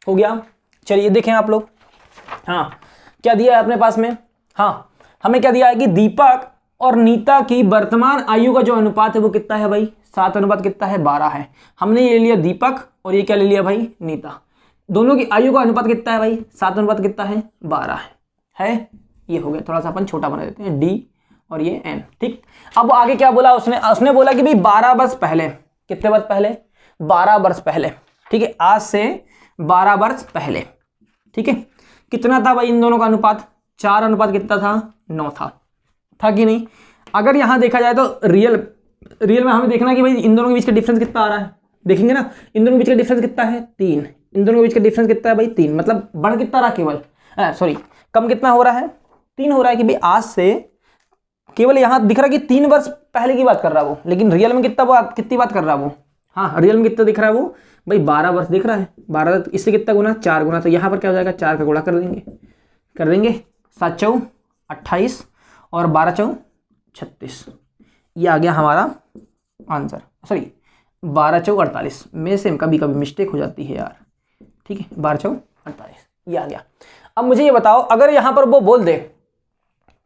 हो गया? चलिए देखें आप लोग। हाँ, क्या दिया है अपने पास में? हाँ, हमें क्या दिया है कि दीपक और नीता की वर्तमान आयु का जो अनुपात है वो कितना है भाई? 7 अनुपात कितना है? 12 है। हमने ये लिया दीपक और ये क्या ले लिया भाई? नीता। दोनों की आयु का अनुपात कितना है भाई? 7 अनुपात कितना है? 12 है। ये हो गया, थोड़ा सा अपन छोटा बना देते हैं, डी और ये एन। ठीक, अब आगे क्या बोला उसने बोला कि भाई 12 वर्ष पहले, कितने वर्ष पहले? 12 वर्ष पहले। ठीक है, आज से 12 वर्ष पहले। ठीक है, कितना था भाई इन दोनों का अनुपात? 4 अनुपात कितना था? 9 था कि नहीं? अगर यहां देखा जाए तो रियल में हमें देखना कि भाई इन दोनों के बीच का डिफरेंस कितना आ रहा है। देखेंगे ना, इन दोनों के बीच का डिफरेंस कितना है? 3। इन दोनों के बीच का डिफरेंस कितना है भाई? 3। मतलब बढ़ कितना रहा? केवल सॉरी, कम कितना हो रहा है? 3 हो रहा है कि भाई आज से केवल यहां दिख रहा है कि 3 वर्ष पहले की बात कर रहा है वो, लेकिन रियल में कितनी बात कर रहा है वो? हाँ, रियल में कितना दिख रहा है वो भाई? 12 वर्ष दिख रहा है। 12 इससे कितना गुना? 4 गुना। तो यहाँ पर क्या हो जाएगा? 4 का गुणा कर देंगे। 7 चौ 28 और 12 चौ 36। ये आ गया हमारा आंसर। सॉरी 12 चौ 48 में से कभी कभी मिस्टेक हो जाती है यार। ठीक है, 12 चौ 48 ये आ गया। अब मुझे ये बताओ, अगर यहाँ पर वो बोल दे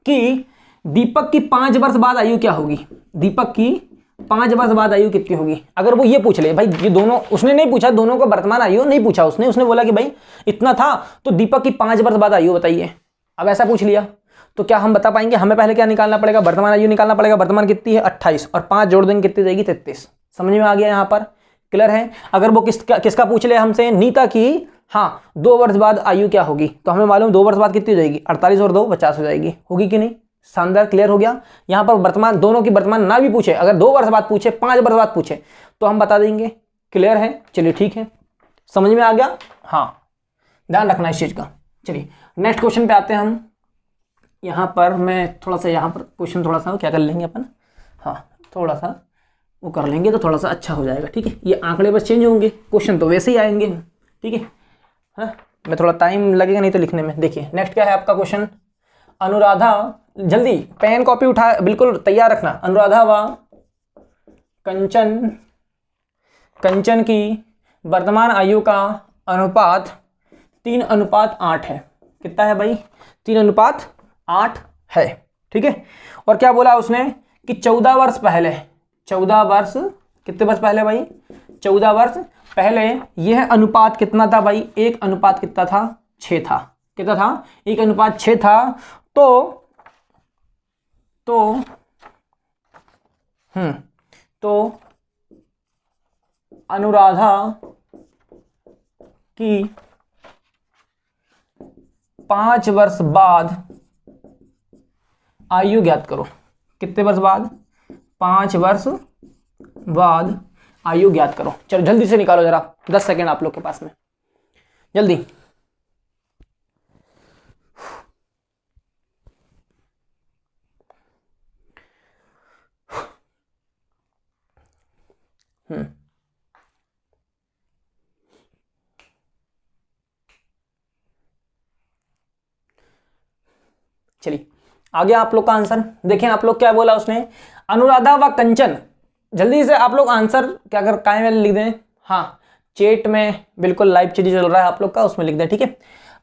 कि दीपक की 5 वर्ष बाद आयु क्या होगी? दीपक की 5 वर्ष बाद आयु कितनी होगी? अगर वो ये पूछ ले भाई, ये दोनों, उसने नहीं पूछा दोनों का वर्तमान आयु नहीं पूछा उसने बोला कि भाई इतना था, तो दीपक की 5 वर्ष बाद आयु बताइए। अब ऐसा पूछ लिया तो क्या हम बता पाएंगे? हमें पहले क्या निकालना पड़ेगा? वर्तमान आयु निकालना पड़ेगा। वर्तमान कितनी है? 28 और 5 जोड़ देंगे कितनी जाएगी? 33। समझ में आ गया यहाँ पर? क्लियर है? अगर वो किसका पूछ ले हमसे? नीता की, हाँ, 2 वर्ष बाद आयु क्या होगी, तो हमें मालूम 2 वर्ष बाद कितनी हो जाएगी? 48 और 2 50 हो जाएगी। होगी कि नहीं? शानदार, क्लियर हो गया। यहां पर वर्तमान, दोनों की वर्तमान ना भी पूछे, अगर 2 वर्ष बाद पूछे, 5 वर्ष बाद पूछे, तो हम बता देंगे। क्लियर है? चलिए ठीक है, समझ में आ गया। हाँ, ध्यान रखना इस चीज का। चलिए नेक्स्ट क्वेश्चन पे आते हैं हम। यहां पर मैं थोड़ा सा, यहाँ पर क्वेश्चन थोड़ा सा क्या कर लेंगे अपन, हाँ थोड़ा सा वो कर लेंगे तो थोड़ा सा अच्छा हो जाएगा। ठीक है, ये आंकड़े बस चेंज होंगे, क्वेश्चन तो वैसे ही आएंगे। ठीक है, हाँ, मैं थोड़ा टाइम लगेगा नहीं तो लिखने में। देखिए नेक्स्ट क्या है आपका क्वेश्चन। अनुराधा, जल्दी पेन कॉपी उठा, बिल्कुल तैयार रखना। अनुराधा व कंचन की वर्तमान आयु का अनुपात 3:8 है। कितना है भाई? 3:8 है। ठीक है, और क्या बोला उसने कि 14 वर्ष पहले, 14 वर्ष, कितने वर्ष पहले भाई? 14 वर्ष पहले यह अनुपात कितना था भाई? 1:6 कितना था? 6 था। कितना था? 1:6 था। तो अनुराधा की 5 वर्ष बाद आयु ज्ञात करो। कितने वर्ष बाद? 5 वर्ष बाद आयु ज्ञात करो। चलो जल्दी से निकालो जरा, 10 सेकेंड आप लोग के पास में, जल्दी। चलिए आ गया आप लोग का आंसर। देखें आप लोग क्या बोला उसने, अनुराधा व कंचन। जल्दी से आप लोग आंसर क्या कर काय में लिख दें। हाँ, चैट में बिल्कुल लाइव चीज चल रहा है आप लोग का, उसमें लिख दें, ठीक है।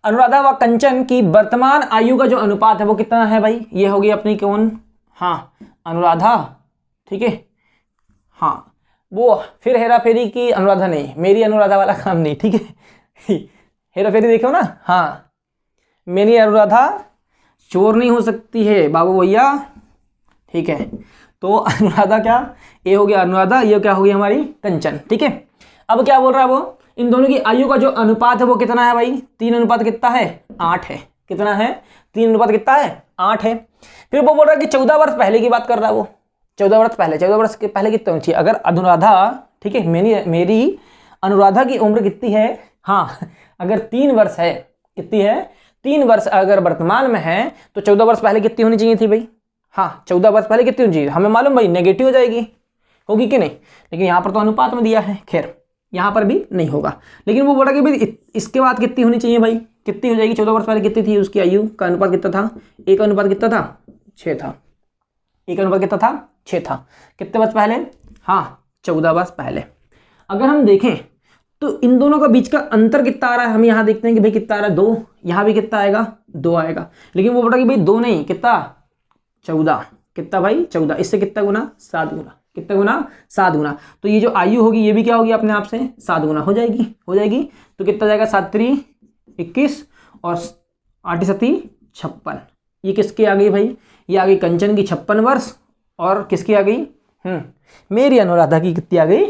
अनुराधा व कंचन की वर्तमान आयु का जो अनुपात है वो कितना है भाई, ये होगी अपनी कौन, हाँ अनुराधा, ठीक है। हाँ वो फिर हेरा फेरी की अनुराधा नहीं, मेरी अनुराधा वाला काम नहीं, ठीक है। हेरा फेरी देखो ना, हाँ मेरी अनुराधा चोर नहीं हो सकती है बाबू भैया, ठीक है। तो अनुराधा क्या, ये हो गया अनुराधा, ये क्या हो गई हमारी कंचन, ठीक है। अब क्या बोल रहा है वो, इन दोनों की आयु का जो अनुपात है वो कितना है भाई, 3 अनुपात कितना है 8 है, कितना है 3 अनुपात कितना है 8 है। फिर वो बोल रहा है कि 14 वर्ष पहले की बात कर रहा है वो, 14 वर्ष पहले, 14 वर्ष के पहले कितने होनी चाहिए, अगर अनुराधा, ठीक है, मेरी अनुराधा की उम्र कितनी है, हाँ अगर 3 वर्ष है, कितनी है 3 वर्ष अगर वर्तमान में है तो 14 वर्ष पहले कितनी होनी चाहिए थी भाई, हाँ 14 वर्ष पहले कितनी होनी चाहिए, हमें मालूम भाई नेगेटिव हो जाएगी, होगी कि नहीं, लेकिन यहाँ पर तो अनुपात में दिया है, खैर यहाँ पर भी नहीं होगा। लेकिन वो बोला कि भाई इसके बाद कितनी होनी चाहिए भाई, कितनी हो जाएगी, 14 वर्ष पहले कितनी थी उसकी आयु का अनुपात कितना था, 1 अनुपात कितना था 6 था, 1 अनुपात कितना था 6 था, कितने वर्ष पहले, हाँ 14 वर्ष पहले। अगर हम देखें तो इन दोनों का बीच का अंतर कितना आ रहा है, हम यहाँ देखते हैं कि भाई कितना आ रहा है 2, यहाँ भी कितना आएगा 2 आएगा, लेकिन वो बोला कि भाई 2 नहीं कितना 14, कितना भाई 14, इससे कितना गुना 7 गुना, कितना गुना 7 गुना, तो ये जो आयु होगी ये भी क्या होगी अपने आप से 7 गुना हो जाएगी, तो कितना जाएगा 7 3 21 और 8 7 56, ये किसकी आ गई भाई, ये आ गई कंचन की 56 वर्ष, और किसकी आ गई मेरी अनुराधा की कितनी आ गई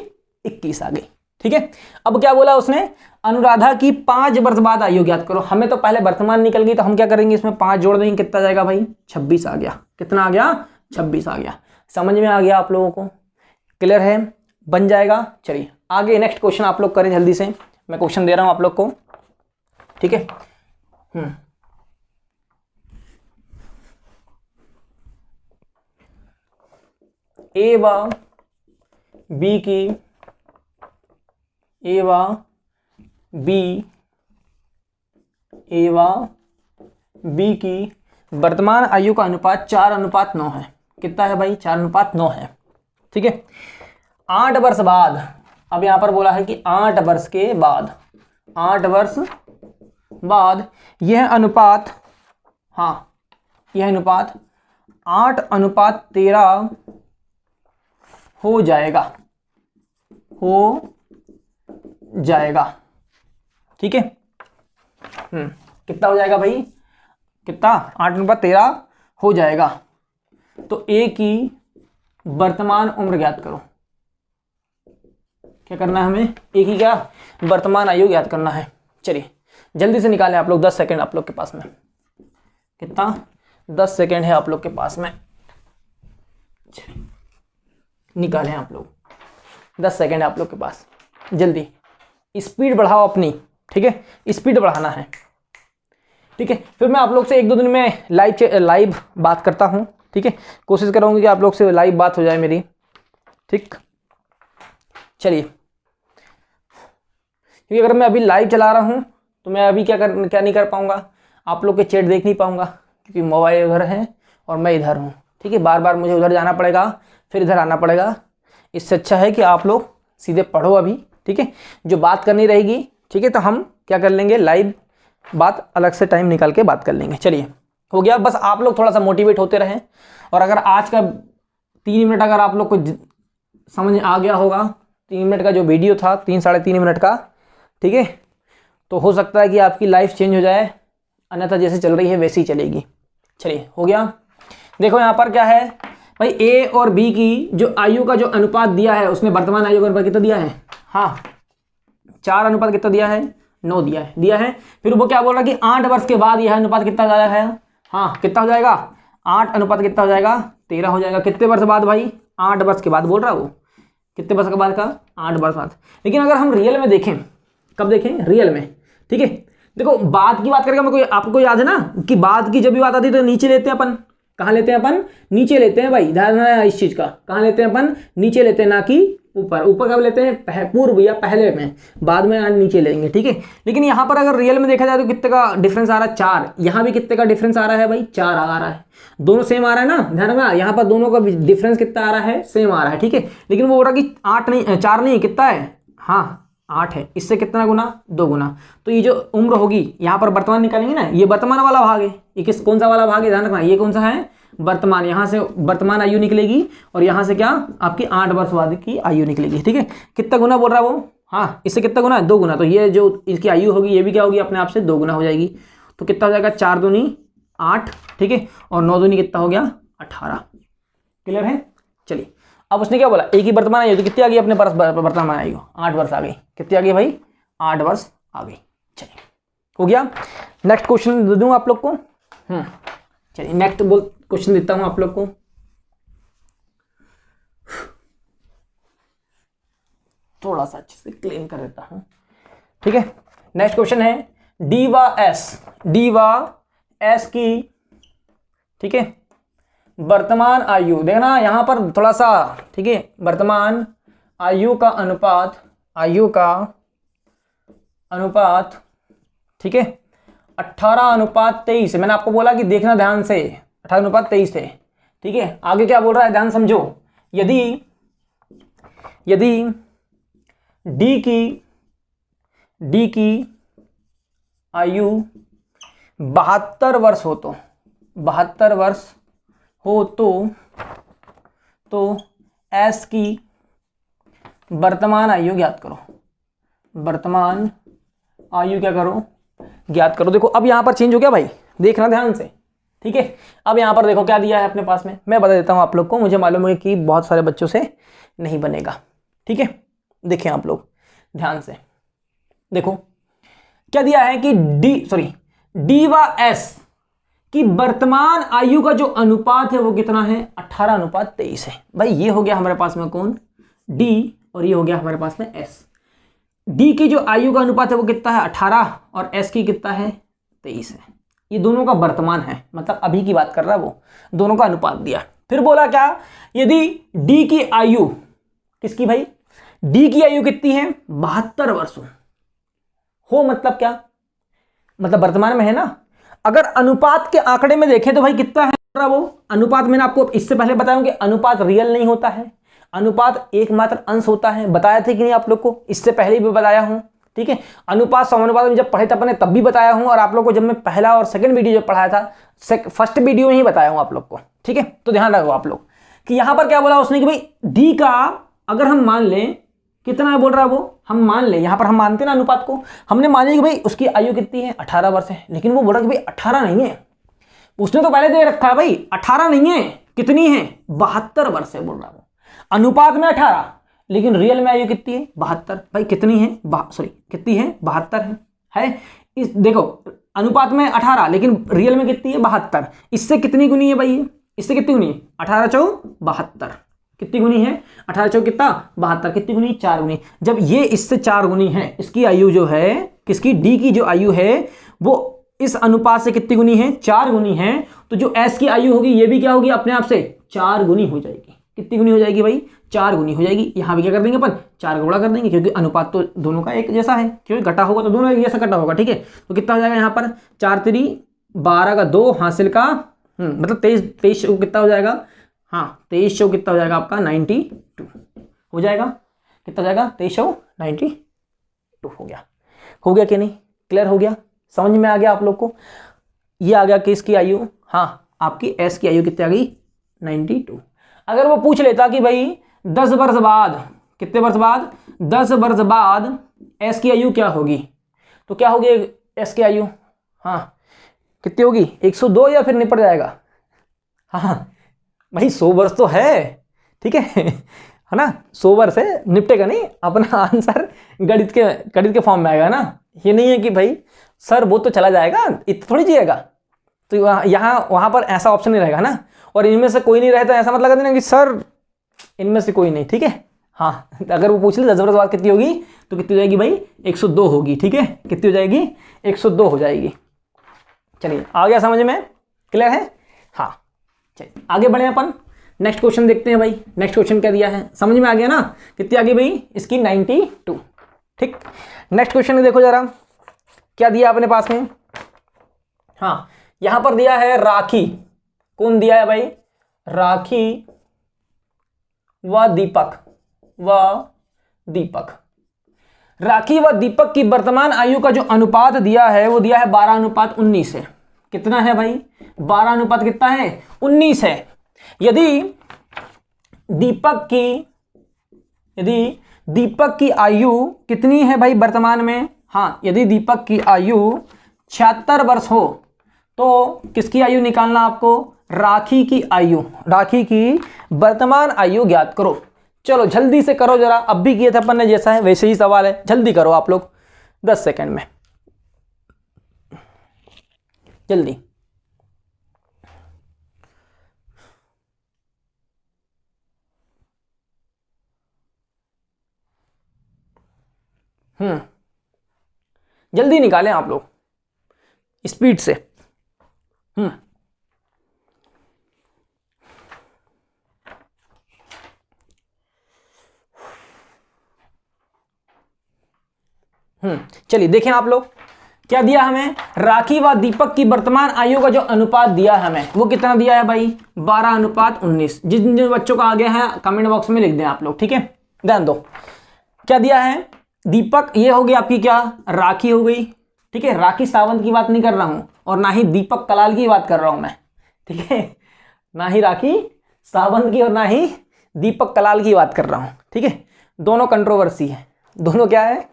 21 आ गई, ठीक है। अब क्या बोला उसने, अनुराधा की 5 वर्ष बाद आयु ज्ञात करो, हमें तो पहले वर्तमान निकल गई तो हम क्या करेंगे इसमें 5 जोड़ देंगे, कितना जाएगा भाई 26 आ गया, कितना आ गया 26 आ गया, समझ में आ गया आप लोगों को, क्लियर है, बन जाएगा। चलिए आगे नेक्स्ट क्वेश्चन आप लोग करें जल्दी से, मैं क्वेश्चन दे रहा हूं आप लोग को, ठीक है। ए व बी की, ए व बी, ए व बी की वर्तमान आयु का अनुपात 4:9 है, कितना है भाई 4:9 है, ठीक है। 8 वर्ष बाद, अब यहां पर बोला है कि 8 वर्ष के बाद, 8 वर्ष बाद यह अनुपात, हाँ यह अनुपात 8:13 हो जाएगा, ठीक है। कितना हो जाएगा भाई, कितना 8:13 हो जाएगा, तो ए की वर्तमान उम्र ज्ञात करो, क्या करना है हमें, ए की क्या वर्तमान आयु ज्ञात करना है। चलिए जल्दी से निकालें आप लोग, 10 सेकंड आप लोग के पास में, कितना 10 सेकंड है आप लोग के पास में, निकालें आप लोग, 10 सेकंड है आप लोग के पास, जल्दी स्पीड बढ़ाओ अपनी, ठीक है, स्पीड बढ़ाना है, ठीक है। फिर मैं आप लोग से 1-2 दिन में लाइव बात करता हूं, ठीक है, कोशिश करूंगी कि आप लोग से लाइव बात हो जाए मेरी, ठीक। चलिए क्योंकि अगर मैं अभी लाइव चला रहा हूं तो मैं अभी क्या नहीं कर पाऊंगा, आप लोग के चैट देख नहीं पाऊंगा, क्योंकि मोबाइल उधर है और मैं इधर हूं, ठीक है, बार बार मुझे उधर जाना पड़ेगा फिर इधर आना पड़ेगा, इससे अच्छा है कि आप लोग सीधे पढ़ो अभी, ठीक है। जो बात करनी रहेगी, ठीक है, तो हम क्या कर लेंगे लाइव बात अलग से टाइम निकाल के बात कर लेंगे। चलिए हो गया, बस आप लोग थोड़ा सा मोटिवेट होते रहें, और अगर आज का 3 मिनट अगर आप लोग को समझ आ गया होगा, 3 मिनट का जो वीडियो था 3-3.5 मिनट का, ठीक है, तो हो सकता है कि आपकी लाइफ चेंज हो जाए, अन्यथा जैसे चल रही है वैसे ही चलेगी। चलिए हो गया, देखो यहाँ पर क्या है भाई, ए और बी की जो आयु का जो अनुपात दिया है, उसने वर्तमान आयु का अनुपात कितना दिया है, हाँ 4 अनुपात कितना दिया है 9 दिया है। फिर वो क्या बोल रहा है कि 8 वर्ष के बाद यह अनुपात कितना हो जाएगा है, हाँ कितना हो जाएगा 8 अनुपात कितना हो जाएगा 13 हो जाएगा, कितने वर्ष बाद भाई 8 वर्ष के बाद बोल रहा है वो, कितने वर्ष के बाद का 8 वर्ष बाद। लेकिन अगर हम रियल में देखें, कब देखें रियल में, ठीक है, देखो बाद की बात करके हमें आपको याद है ना कि बाद की जब भी बात आती है तो नीचे लेते हैं अपन, कहाँ लेते हैं अपन नीचे लेते हैं भाई, ध्यान है इस चीज का, कहाँ लेते हैं अपन नीचे लेते हैं, ना कि ऊपर। ऊपर कब लेते हैं पूर्व या पहले में, बाद में नीचे लेंगे, ठीक है। लेकिन यहाँ पर अगर रियल में देखा जाए तो कितने का डिफरेंस आ रहा है 4, यहाँ भी कितने का डिफरेंस आ रहा है भाई 4 आ रहा है, दोनों सेम आ रहा है ना, ध्यान रखना यहाँ पर दोनों का डिफरेंस कितना आ रहा है सेम आ रहा है, ठीक है। लेकिन वो बोल रहा कि 4 नहीं कितना है, हाँ 8 है, इससे कितना गुना, 2 गुना। तो ये जो उम्र होगी यहाँ पर वर्तमान निकालेंगे ना, ये वर्तमान वाला भाग है, ये किस कौन सा वाला भाग है ध्यान रखना, ये कौन सा है, वर्तमान। यहाँ से वर्तमान आयु निकलेगी और यहाँ से क्या आपकी 8 वर्ष बाद की आयु निकलेगी। ठीक है, कितना गुना बोल रहा है वो, हाँ इससे कितना गुना है, 2 गुना। तो ये जो इसकी आयु होगी ये भी क्या होगी अपने आप से 2 गुना हो जाएगी। तो कितना हो जाएगा, 4 दूनी 8, ठीक है, और 9 दूनी कितना हो गया, 18। क्लियर है। चलिए अब उसने क्या बोला, एक ही वर्तमान आयु, तो कितनी आ गई अपने पास वर्तमान आयु, 8 वर्ष आ गई। कितनी आ गई भाई, 8 वर्ष आ गई। चलिए हो गया। नेक्स्ट क्वेश्चन दे दूँ आप लोग को। चलिए नेक्स्ट क्वेश्चन देता हूं आप लोग को। थोड़ा सा अच्छे से क्लीन कर देता हूं। ठीक है, नेक्स्ट क्वेश्चन है डी व एस की, ठीक है, वर्तमान आयु। देखना यहां पर थोड़ा सा, ठीक है, वर्तमान आयु का अनुपात, ठीक है, 18:23। मैंने आपको बोला कि देखना ध्यान से, 18:23 है। ठीक है, आगे क्या बोल रहा है ध्यान समझो। यदि डी की आयु 72 वर्ष हो तो 72 वर्ष हो तो एस की वर्तमान आयु ज्ञात करो। वर्तमान आयु क्या करो, ज्ञात करो। देखो अब यहां पर चेंज हो गया भाई, देखना ध्यान से। ठीक है, अब यहां पर देखो क्या दिया है अपने पास में, मैं बता देता हूं आप लोग को, मुझे मालूम है कि बहुत सारे बच्चों से नहीं बनेगा। ठीक है, देखें आप लोग ध्यान से, देखो क्या दिया है कि डी व एस की वर्तमान आयु का जो अनुपात है वो कितना है, 18:23 है। भाई ये हो गया हमारे पास में कौन, डी, और ये हो गया हमारे पास में एस। डी की जो आयु का अनुपात है वो कितना है, 18, और एस की कितना है, 23 है। ये दोनों का वर्तमान है, मतलब अभी की बात कर रहा है वो, दोनों का अनुपात दिया। फिर बोला क्या, यदि डी की आयु, किसकी भाई, डी की आयु कितनी है, 72 वर्ष हो, मतलब क्या, मतलब वर्तमान में है ना। अगर अनुपात के आंकड़े में देखें तो भाई कितना है वो अनुपात, मैंने आपको इससे पहले बताया कि अनुपात रियल नहीं होता है, अनुपात एकमात्र अंश होता है। बताया थे कि नहीं आप लोग को, इससे पहले भी बताया हूं। ठीक है, अनुपात समानुपात में जब पढ़े तब मैंने तब भी बताया हूं, और आप लोग को जब मैं पहला और सेकंड वीडियो जो पढ़ाया था, फर्स्ट वीडियो में ही बताया हूं आप लोग को। ठीक है, तो ध्यान रखो आप लोग कि यहां पर क्या बोला उसने कि भाई डी का अगर हम मान लें कितना है बोल रहा है वो, हम मान लें, यहां पर हम मानते ना अनुपात को, हमने मान लिया कि भाई उसकी आयु कितनी है, 18 वर्ष है। लेकिन वो बोल रहा कि भाई 18 नहीं है, उसने तो पहले दे रखा है भाई 18 नहीं है, कितनी है, 72 वर्ष है बोल रहा है। अनुपात में 18, लेकिन रियल में आयु कितनी है, 72। भाई कितनी है, कितनी है, 72 है। इस देखो अनुपात में 18 लेकिन रियल में कितनी है, 72। इससे कितनी गुनी है भाई, इससे कितनी गुनी है, 18 चौक 72, कितनी गुनी है, 18 चौक कितना, 72, कितनी गुनी, 4 गुनी। जब ये इससे 4 गुनी है, इसकी आयु जो है, किसकी, डी की जो आयु है वो इस अनुपात से कितनी गुनी है, 4 गुनी है। तो जो एस की आयु होगी ये भी क्या होगी अपने आप से 4 गुनी हो जाएगी। कितनी गुनी हो जाएगी भाई, 4 गुनी हो जाएगी। यहां भी क्या कर देंगे अपन, 4 गुणा कर देंगे, क्योंकि अनुपात तो दोनों का एक जैसा है, क्योंकि घटा होगा तो दोनों एक जैसा घटा होगा। ठीक है, तो कितना हो जाएगा यहाँ पर, 4 3 12 का 2 हासिल का मतलब 23 कितना हो जाएगा, हाँ 23 कितना हो जाएगा आपका, 92 हो जाएगा। कितना हो जाएगा, 23 92 हो गया कि नहीं, क्लियर हो गया, समझ में आ गया आप लोग को। ये आ गया किसकी आयु, हाँ आपकी एस की आयु कितनी आ गई, 92। अगर वो पूछ लेता कि भाई 10 वर्ष बाद, कितने वर्ष बाद, 10 वर्ष बाद एस की आयु क्या होगी, तो क्या होगी एस की आयु, हाँ कितनी होगी, 102, या फिर निपट जाएगा, हाँ भाई 100 वर्ष तो है। ठीक है ना, 100 वर्ष है, निपटेगा नहीं, अपना आंसर गणित के फॉर्म में आएगा ना। ये नहीं है कि भाई सर वो तो चला जाएगा, इतना थोड़ी जिएगा, तो यहाँ वहाँ पर ऐसा ऑप्शन नहीं रहेगा ना। और इनमें से कोई नहीं रहता, ऐसा मत लगा देना कि सर इनमें से कोई नहीं। ठीक है, हाँ अगर वो पूछ ले 10 वर्ष बाद कितनी होगी, तो कितनी हो जाएगी भाई, 102 होगी। ठीक है, कितनी हो जाएगी, 102 हो जाएगी। चलिए आ गया समझ में, क्लियर है, हाँ चलिए आगे बढ़े अपन, नेक्स्ट क्वेश्चन देखते हैं भाई। नेक्स्ट क्वेश्चन क्या दिया है, समझ में आ गया ना, कितनी आ गई भाई इसकी, 92। ठीक, नेक्स्ट क्वेश्चन देखो जरा क्या दिया अपने पास में। हाँ यहां पर दिया है राखी, कौन दिया है भाई, राखी व दीपक राखी व दीपक की वर्तमान आयु का जो अनुपात दिया है वो दिया है 12:19 है। कितना है भाई? 12 अनुपात कितना है? 19 है। यदि दीपक की आयु कितनी है भाई वर्तमान में? हाँ, यदि दीपक की आयु 76 वर्ष हो तो किसकी आयु निकालना आपको? राखी की आयु, राखी की वर्तमान आयु ज्ञात करो। चलो जल्दी से करो जरा, अब भी किए थे अपन ने, जैसा है वैसे ही सवाल है, जल्दी करो आप लोग 10 सेकंड में, जल्दी। जल्दी निकालें आप लोग स्पीड से। चलिए देखें आप लोग, क्या दिया हमें? राखी व दीपक की वर्तमान आयु का जो अनुपात दिया है हमें, वो कितना दिया है भाई? 12:19। जिन जिन बच्चों का आ गया है कमेंट बॉक्स में लिख दें आप लोग, ठीक है? ध्यान दो, क्या दिया है? दीपक, ये हो गई आपकी क्या? राखी हो गई, ठीक है? राखी सावंत की बात नहीं कर रहा हूं और ना ही दीपक कलाल की बात कर रहा हूं मैं, ठीक है? ना ही राखी सावंत की और ना ही दीपक कलाल की बात कर रहा हूं, ठीक है? दोनों कंट्रोवर्सी है, दोनों क्या है?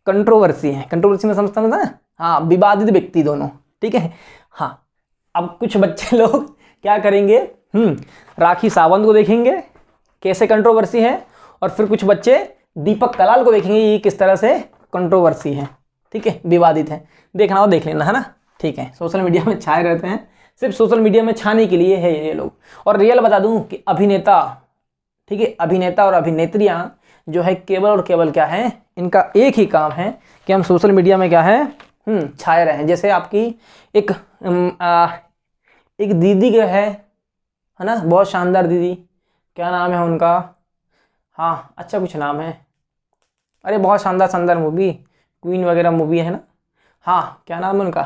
कंट्रोवर्सी है। कंट्रोवर्सी में समझता हूँ ना, हाँ, विवादित व्यक्ति दोनों, ठीक है? हाँ, अब कुछ बच्चे लोग क्या करेंगे? राखी सावंत को देखेंगे कैसे कंट्रोवर्सी है, और फिर कुछ बच्चे दीपक कलाल को देखेंगे ये किस तरह से कंट्रोवर्सी है, ठीक है? विवादित है। देखना हो देख लेना, है ना? ठीक है, सोशल मीडिया में छाए रहते हैं, सिर्फ सोशल मीडिया में छाने के लिए है ये लोग। और रियल बता दूं कि अभिनेता, ठीक है, अभिनेता और अभिनेत्रियां जो है केवल और केवल क्या है? इनका एक ही काम है कि हम सोशल मीडिया में क्या है? छाए रहें। जैसे आपकी एक दीदी के है ना, बहुत शानदार दीदी, क्या नाम है उनका? हाँ, अच्छा कुछ नाम है, अरे बहुत शानदार मूवी, क्वीन वगैरह मूवी है ना, हाँ, क्या नाम है उनका?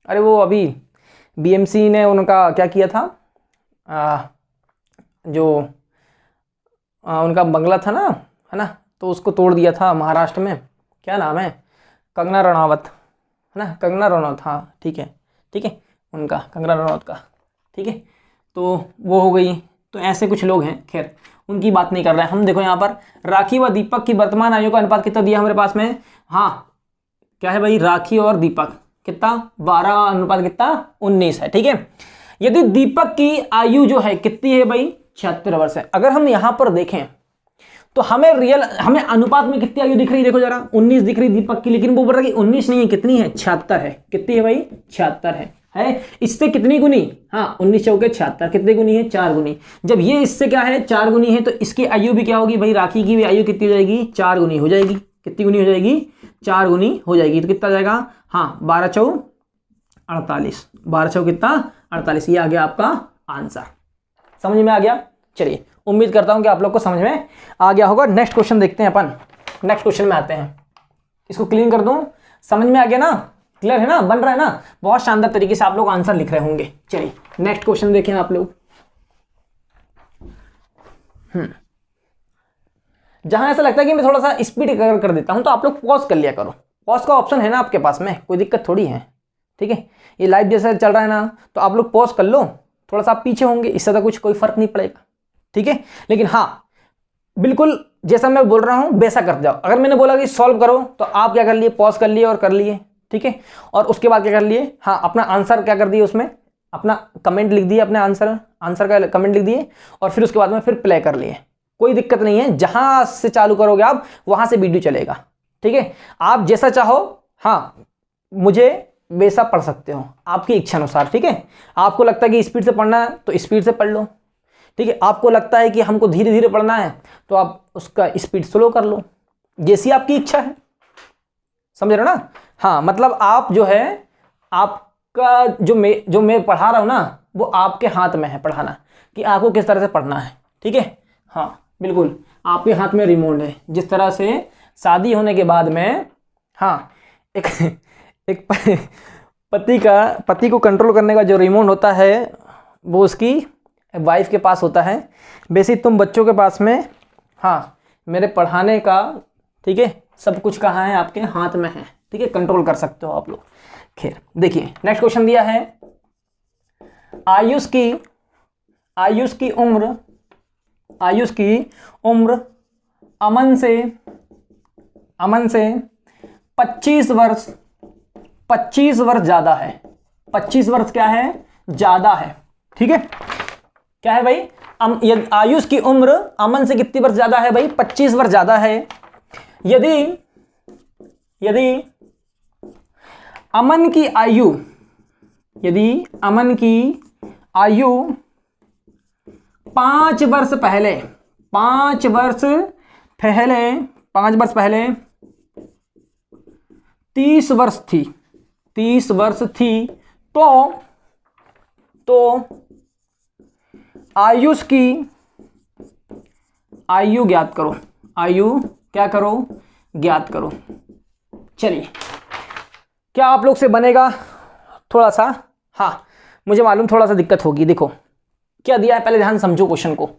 अरे वो अभी बीएमसी ने उनका क्या किया था, उनका बंगला था ना, है ना, तो उसको तोड़ दिया था महाराष्ट्र में। क्या नाम है? कंगना रनावत, है ना? कंगना रनौत, हाँ, ठीक है, ठीक है, उनका, कंगना रनौत का, ठीक है? तो वो हो गई। तो ऐसे कुछ लोग हैं, खैर उनकी बात नहीं कर रहे हैं हम। देखो यहाँ पर राखी व दीपक की वर्तमान आयु का अनुपात कितना दिया हमारे पास में? हाँ, क्या है भाई? राखी और दीपक कितना? 12 अनुपात कितना? 19 है, ठीक है? यदि दीपक की आयु जो है कितनी है भाई? 76 वर्ष है। अगर हम यहाँ पर देखें तो हमें अनुपात में कितनी आयु दिख रही है? देखो जरा, 19 दिख रही दीपक की, लेकिन वो बोल रहा है कि 19 नहीं है, कितनी है? 76 है। कितनी है भाई? 76 है। इससे कितनी गुनी? हाँ, 19 चौके 76, कितने गुनी है? 4 गुनी। जब ये इससे क्या है? 4 गुनी है, तो इसकी आयु भी क्या होगी भाई? राखी की भी आयु कितनी हो जाएगी? 4 गुनी हो जाएगी। कितनी गुनी हो जाएगी? 4 गुनी हो जाएगी। तो कितना जाएगा? हाँ, 12 चौक 48, 12 चौक कितना? 48। ये आ गया आपका आंसर। समझ में आ गया? चलिए, उम्मीद करता हूं कि आप लोग को समझ में आ गया होगा। नेक्स्ट क्वेश्चन देखते हैं अपन। नेक्स्ट क्वेश्चन में आते हैं, इसको क्लीन कर दूं। समझ में आ गया ना? क्लियर है ना? बन रहा है ना? बहुत शानदार तरीके से आप लोग आंसर लिख रहे होंगे। चलिए नेक्स्ट क्वेश्चन देखें आप लोग। जहां ऐसा लगता है कि मैं थोड़ा सा स्पीड कर देता हूं, तो आप लोग पॉज कर लिया करो। पॉज का ऑप्शन है ना आपके पास में, कोई दिक्कत थोड़ी है, ठीक है? ये लाइव जैसा चल रहा है ना, तो आप लोग पॉज कर लो। थोड़ा सा आप पीछे होंगे, इससे तो कुछ कोई फर्क नहीं पड़ेगा, ठीक है? लेकिन हाँ, बिल्कुल जैसा मैं बोल रहा हूं वैसा कर जाओ। अगर मैंने बोला कि सॉल्व करो, तो आप क्या कर लिए? पॉज कर लिए और कर लिए, ठीक है? और उसके बाद क्या कर लिए? हाँ, अपना आंसर क्या कर दिए, उसमें अपना कमेंट लिख दिए, अपने आंसर का कमेंट लिख दिए, और फिर उसके बाद में फिर प्ले कर लिए। कोई दिक्कत नहीं है, जहां से चालू करोगे आप वहां से वीडियो चलेगा, ठीक है? आप जैसा चाहो, हाँ, मुझे वैसा पढ़ सकते हो, आपकी इच्छा अनुसार, ठीक है? आपको लगता है कि स्पीड से पढ़ना है तो स्पीड से पढ़ लो, ठीक है? आपको लगता है कि हमको धीरे धीरे पढ़ना है तो आप उसका स्पीड स्लो कर लो, जैसी आपकी इच्छा है। समझ रहे हो ना? हाँ, मतलब आप जो है, आपका जो मैं पढ़ा रहा हूं ना, वो आपके हाथ में है पढ़ाना, कि आपको किस तरह से पढ़ना है, ठीक है? हाँ, बिल्कुल आपके हाथ में रिमोट है। जिस तरह से शादी होने के बाद में, हाँ, एक पति को कंट्रोल करने का जो रिमोट होता है वो उसकी वाइफ के पास होता है। वैसे तुम बच्चों के पास में, हाँ, मेरे पढ़ाने का, ठीक है, सब कुछ कहाँ है, आपके हाथ में है, ठीक है, कंट्रोल कर सकते हो आप लोग। खैर देखिए नेक्स्ट क्वेश्चन दिया है, आयुष की उम्र अमन से 25 वर्ष ज्यादा है। 25 वर्ष क्या है, ज्यादा है, ठीक है। क्या है भाई, आयुष की उम्र अमन से कितनी वर्ष ज्यादा है भाई, 25 वर्ष ज्यादा है। यदि अमन की आयु 5 वर्ष पहले 30 वर्ष थी तो आयुष की आयु ज्ञात करो। ज्ञात करो। चलिए क्या आप लोग से बनेगा थोड़ा सा, हाँ मुझे मालूम थोड़ा सा दिक्कत होगी। देखो क्या दिया है, पहले ध्यान समझो क्वेश्चन को।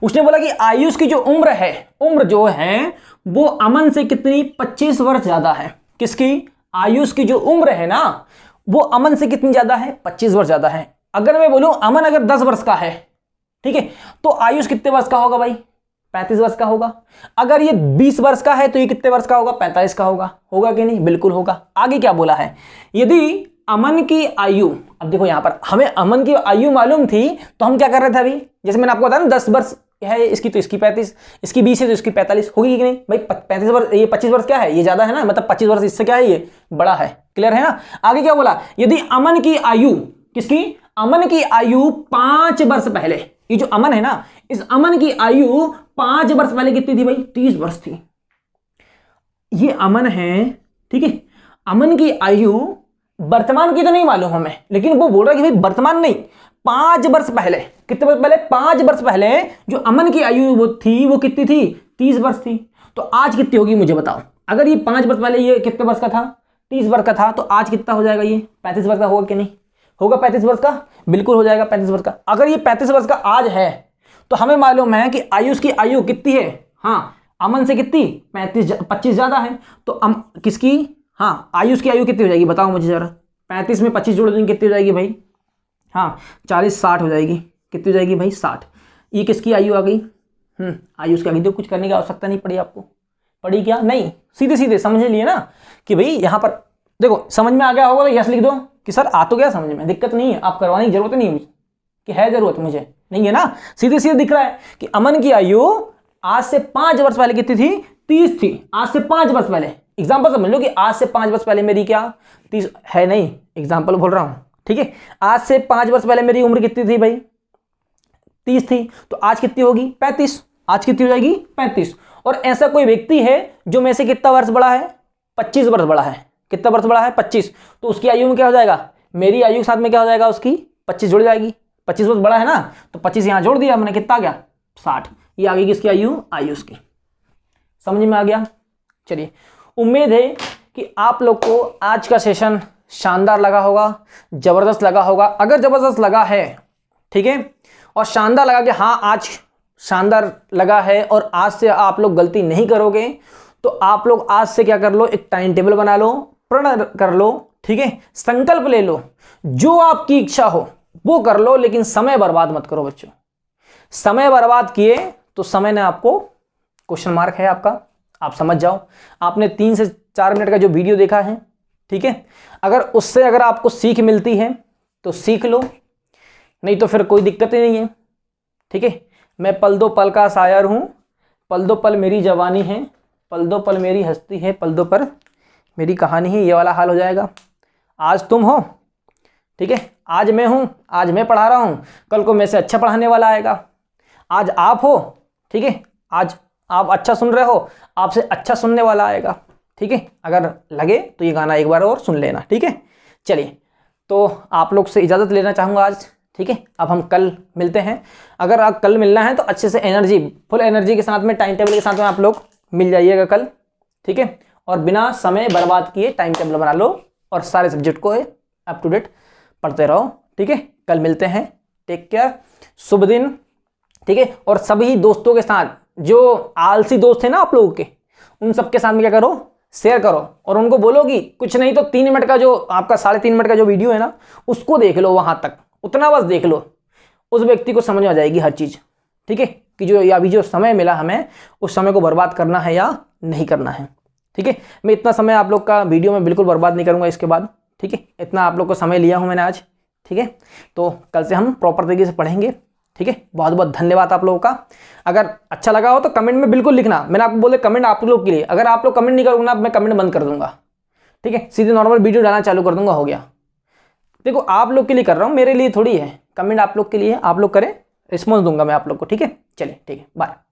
उसने बोला कि आयुष की जो उम्र जो है वो अमन से कितनी, 25 वर्ष ज्यादा है। किसकी, आयुष की जो उम्र है ना वो अमन से कितनी ज्यादा है, 25 वर्ष ज्यादा है। अगर मैं बोलूं अमन अगर 10 वर्ष का है, ठीक है, तो आयुष कितने वर्ष का होगा भाई, 35 वर्ष का होगा। अगर ये 20 वर्ष का है तो ये कितने वर्ष का होगा, 45 का होगा कि नहीं, बिल्कुल होगा। आगे क्या बोला है, यदि अमन की आयु, अब देखो यहां पर हमें अमन की आयु मालूम थी तो हम क्या कर रहे थे अभी, जैसे मैंने आपको बताया ना 10 वर्ष है इसकी तो इसकी 35, इसकी 20 है तो इसकी 45 होगी कि नहीं भाई। 35 वर्ष, ये 25 वर्ष क्या है, ये ज्यादा है ना, मतलब 25 वर्ष इससे क्या है, ये बड़ा है। क्लियर है ना। आगे क्या बोला, यदि अमन की आयु, किसकी, अमन की आयु 5 वर्ष पहले, ये जो अमन है ना, इस अमन की आयु 5 वर्ष पहले कितनी थी भाई, 30 वर्ष थी। ये अमन है, ठीक है। अमन की आयु वर्तमान की तो नहीं मालूम हमें, लेकिन वो बोल रहा है कि भाई वर्तमान नहीं, 5 वर्ष पहले, कितने वर्ष पहले, 5 वर्ष पहले जो अमन की आयु वो थी वो कितनी थी, 30 वर्ष थी। तो आज कितनी होगी मुझे बताओ। अगर ये 5 वर्ष पहले ये कितने वर्ष का था, 30 वर्ष का था, तो आज कितना हो जाएगा, ये 35 वर्ष का होगा कि नहीं होगा, 35 वर्ष का बिल्कुल हो जाएगा 35 वर्ष का। अगर ये 35 वर्ष का आज है तो हमें मालूम है कि आयुष की आयु कितनी है, हाँ अमन से कितनी, 25 ज्यादा है। तो किसकी, हाँ आयुष की आयु कितनी हो जाएगी बताओ मुझे जरा। 35 में 25 जोड़ देंगे कितनी हो जाएगी भाई, हाँ 40 60 हो जाएगी। कितनी हो जाएगी भाई, 60। ये किसकी आयु आ गई, आयुष की आ गई। तो कुछ करने की आवश्यकता नहीं पड़ी आपको, पड़ी क्या, नहीं, सीधे सीधे समझ लिए ना कि भाई यहाँ पर देखो समझ में आ गया होगा तो यस लिख दो कि सर आ तो गया समझ में, दिक्कत नहीं है, आप करवाने की जरूरत नहीं है मुझे, कि है जरूरत मुझे नहीं है ना। सीधे सीधे दिख रहा है कि अमन की आयु आज से 5 वर्ष पहले कितनी थी, 30 थी। आज से 5 वर्ष पहले, एग्जाम्पल समझ लो कि आज से 5 वर्ष पहले मेरी क्या 30 है, नहीं एग्जाम्पल बोल रहा हूं, ठीक है। आज से 5 वर्ष पहले मेरी उम्र कितनी थी भाई, 30 थी। तो आज कितनी होगी, 35। आज कितनी हो जाएगी, 35। और ऐसा कोई व्यक्ति है जो मेरे से कितना वर्ष बड़ा है, 25 वर्ष बड़ा है। कितना वर्ष बड़ा है, 25। तो उसकी आयु में क्या हो जाएगा, मेरी आयु के साथ में क्या हो जाएगा, उसकी 25 जुड़ जाएगी। 25 वर्ष बड़ा है ना, तो 25 यहां जोड़ दिया मैंने, कितना आ गया 60। ये आ गई किसकी आयु, आयुष की। समझ में आ गया। चलिए उम्मीद है कि आप लोग को आज का सेशन शानदार लगा होगा, जबरदस्त लगा होगा। अगर जबरदस्त लगा है, ठीक है, और शानदार लगा कि हाँ आज शानदार लगा है और आज से आप लोग गलती नहीं करोगे, तो आप लोग आज से क्या कर लो, एक टाइम टेबल बना लो, प्रण कर लो, ठीक है, संकल्प ले लो, जो आपकी इच्छा हो वो कर लो, लेकिन समय बर्बाद मत करो बच्चों। समय बर्बाद किए तो समय ने आपको, क्वेश्चन मार्क है आपका, आप समझ जाओ। आपने 3 से 4 मिनट का जो वीडियो देखा है, ठीक है, अगर उससे अगर आपको सीख मिलती है तो सीख लो, नहीं तो फिर कोई दिक्कत ही नहीं है, ठीक है। मैं पल दो पल का शायर हूं, पल दो पल मेरी जवानी है, पल दो पल मेरी हस्ती है, पल दो पल मेरी कहानी है, ये वाला हाल हो जाएगा। आज तुम हो, ठीक है, आज मैं हूं, आज मैं पढ़ा रहा हूं, कल को मेरे से अच्छा पढ़ाने वाला आएगा। आज आप हो, ठीक है, आज आप अच्छा सुन रहे हो, आपसे अच्छा सुनने वाला आएगा, ठीक है। अगर लगे तो ये गाना एक बार और सुन लेना, ठीक है। चलिए तो आप लोग से इजाज़त लेना चाहूँगा आज, ठीक है। अब हम कल मिलते हैं। अगर आप कल मिलना है तो अच्छे से एनर्जी, फुल एनर्जी के साथ में, टाइम टेबल के साथ में आप लोग मिल जाइएगा कल, ठीक है। और बिना समय बर्बाद किए टाइम टेबल बना लो और सारे सब्जेक्ट को अप टू डेट पढ़ते रहो, ठीक है। कल मिलते हैं, टेक केयर, शुभ दिन, ठीक है। और सभी दोस्तों के साथ, जो आलसी दोस्त हैं ना आप लोगों के, उन सबके साथ में क्या करो, शेयर करो और उनको बोलो कि कुछ नहीं तो 3 मिनट का जो आपका 3.5 मिनट का जो वीडियो है ना उसको देख लो, वहां तक उतना बस देख लो, उस व्यक्ति को समझ आ जाएगी हर चीज़। ठीक है, कि जो अभी जो समय मिला हमें उस समय को बर्बाद करना है या नहीं करना है। ठीक है, मैं इतना समय आप लोग का वीडियो में बिल्कुल बर्बाद नहीं करूंगा इसके बाद। ठीक है, इतना आप लोग को समय लिया हूं मैंने आज। ठीक है, तो कल से हम प्रॉपर तरीके से पढ़ेंगे। ठीक है, बहुत बहुत धन्यवाद आप लोगों का। अगर अच्छा लगा हो तो कमेंट में बिल्कुल लिखना, मैंने आपको बोले कमेंट आप लोग के लिए, अगर आप लोग कमेंट नहीं करोगे ना मैं कमेंट बंद कर दूंगा। ठीक है, सीधे नॉर्मल वीडियो डालना चालू कर दूंगा, हो गया। देखो आप लोग के लिए कर रहा हूँ, मेरे लिए थोड़ी है, कमेंट आप लोग के लिए, आप लोग करें, रिस्पॉन्स दूंगा मैं आप लोग को। ठीक है, चलिए ठीक है, बाय।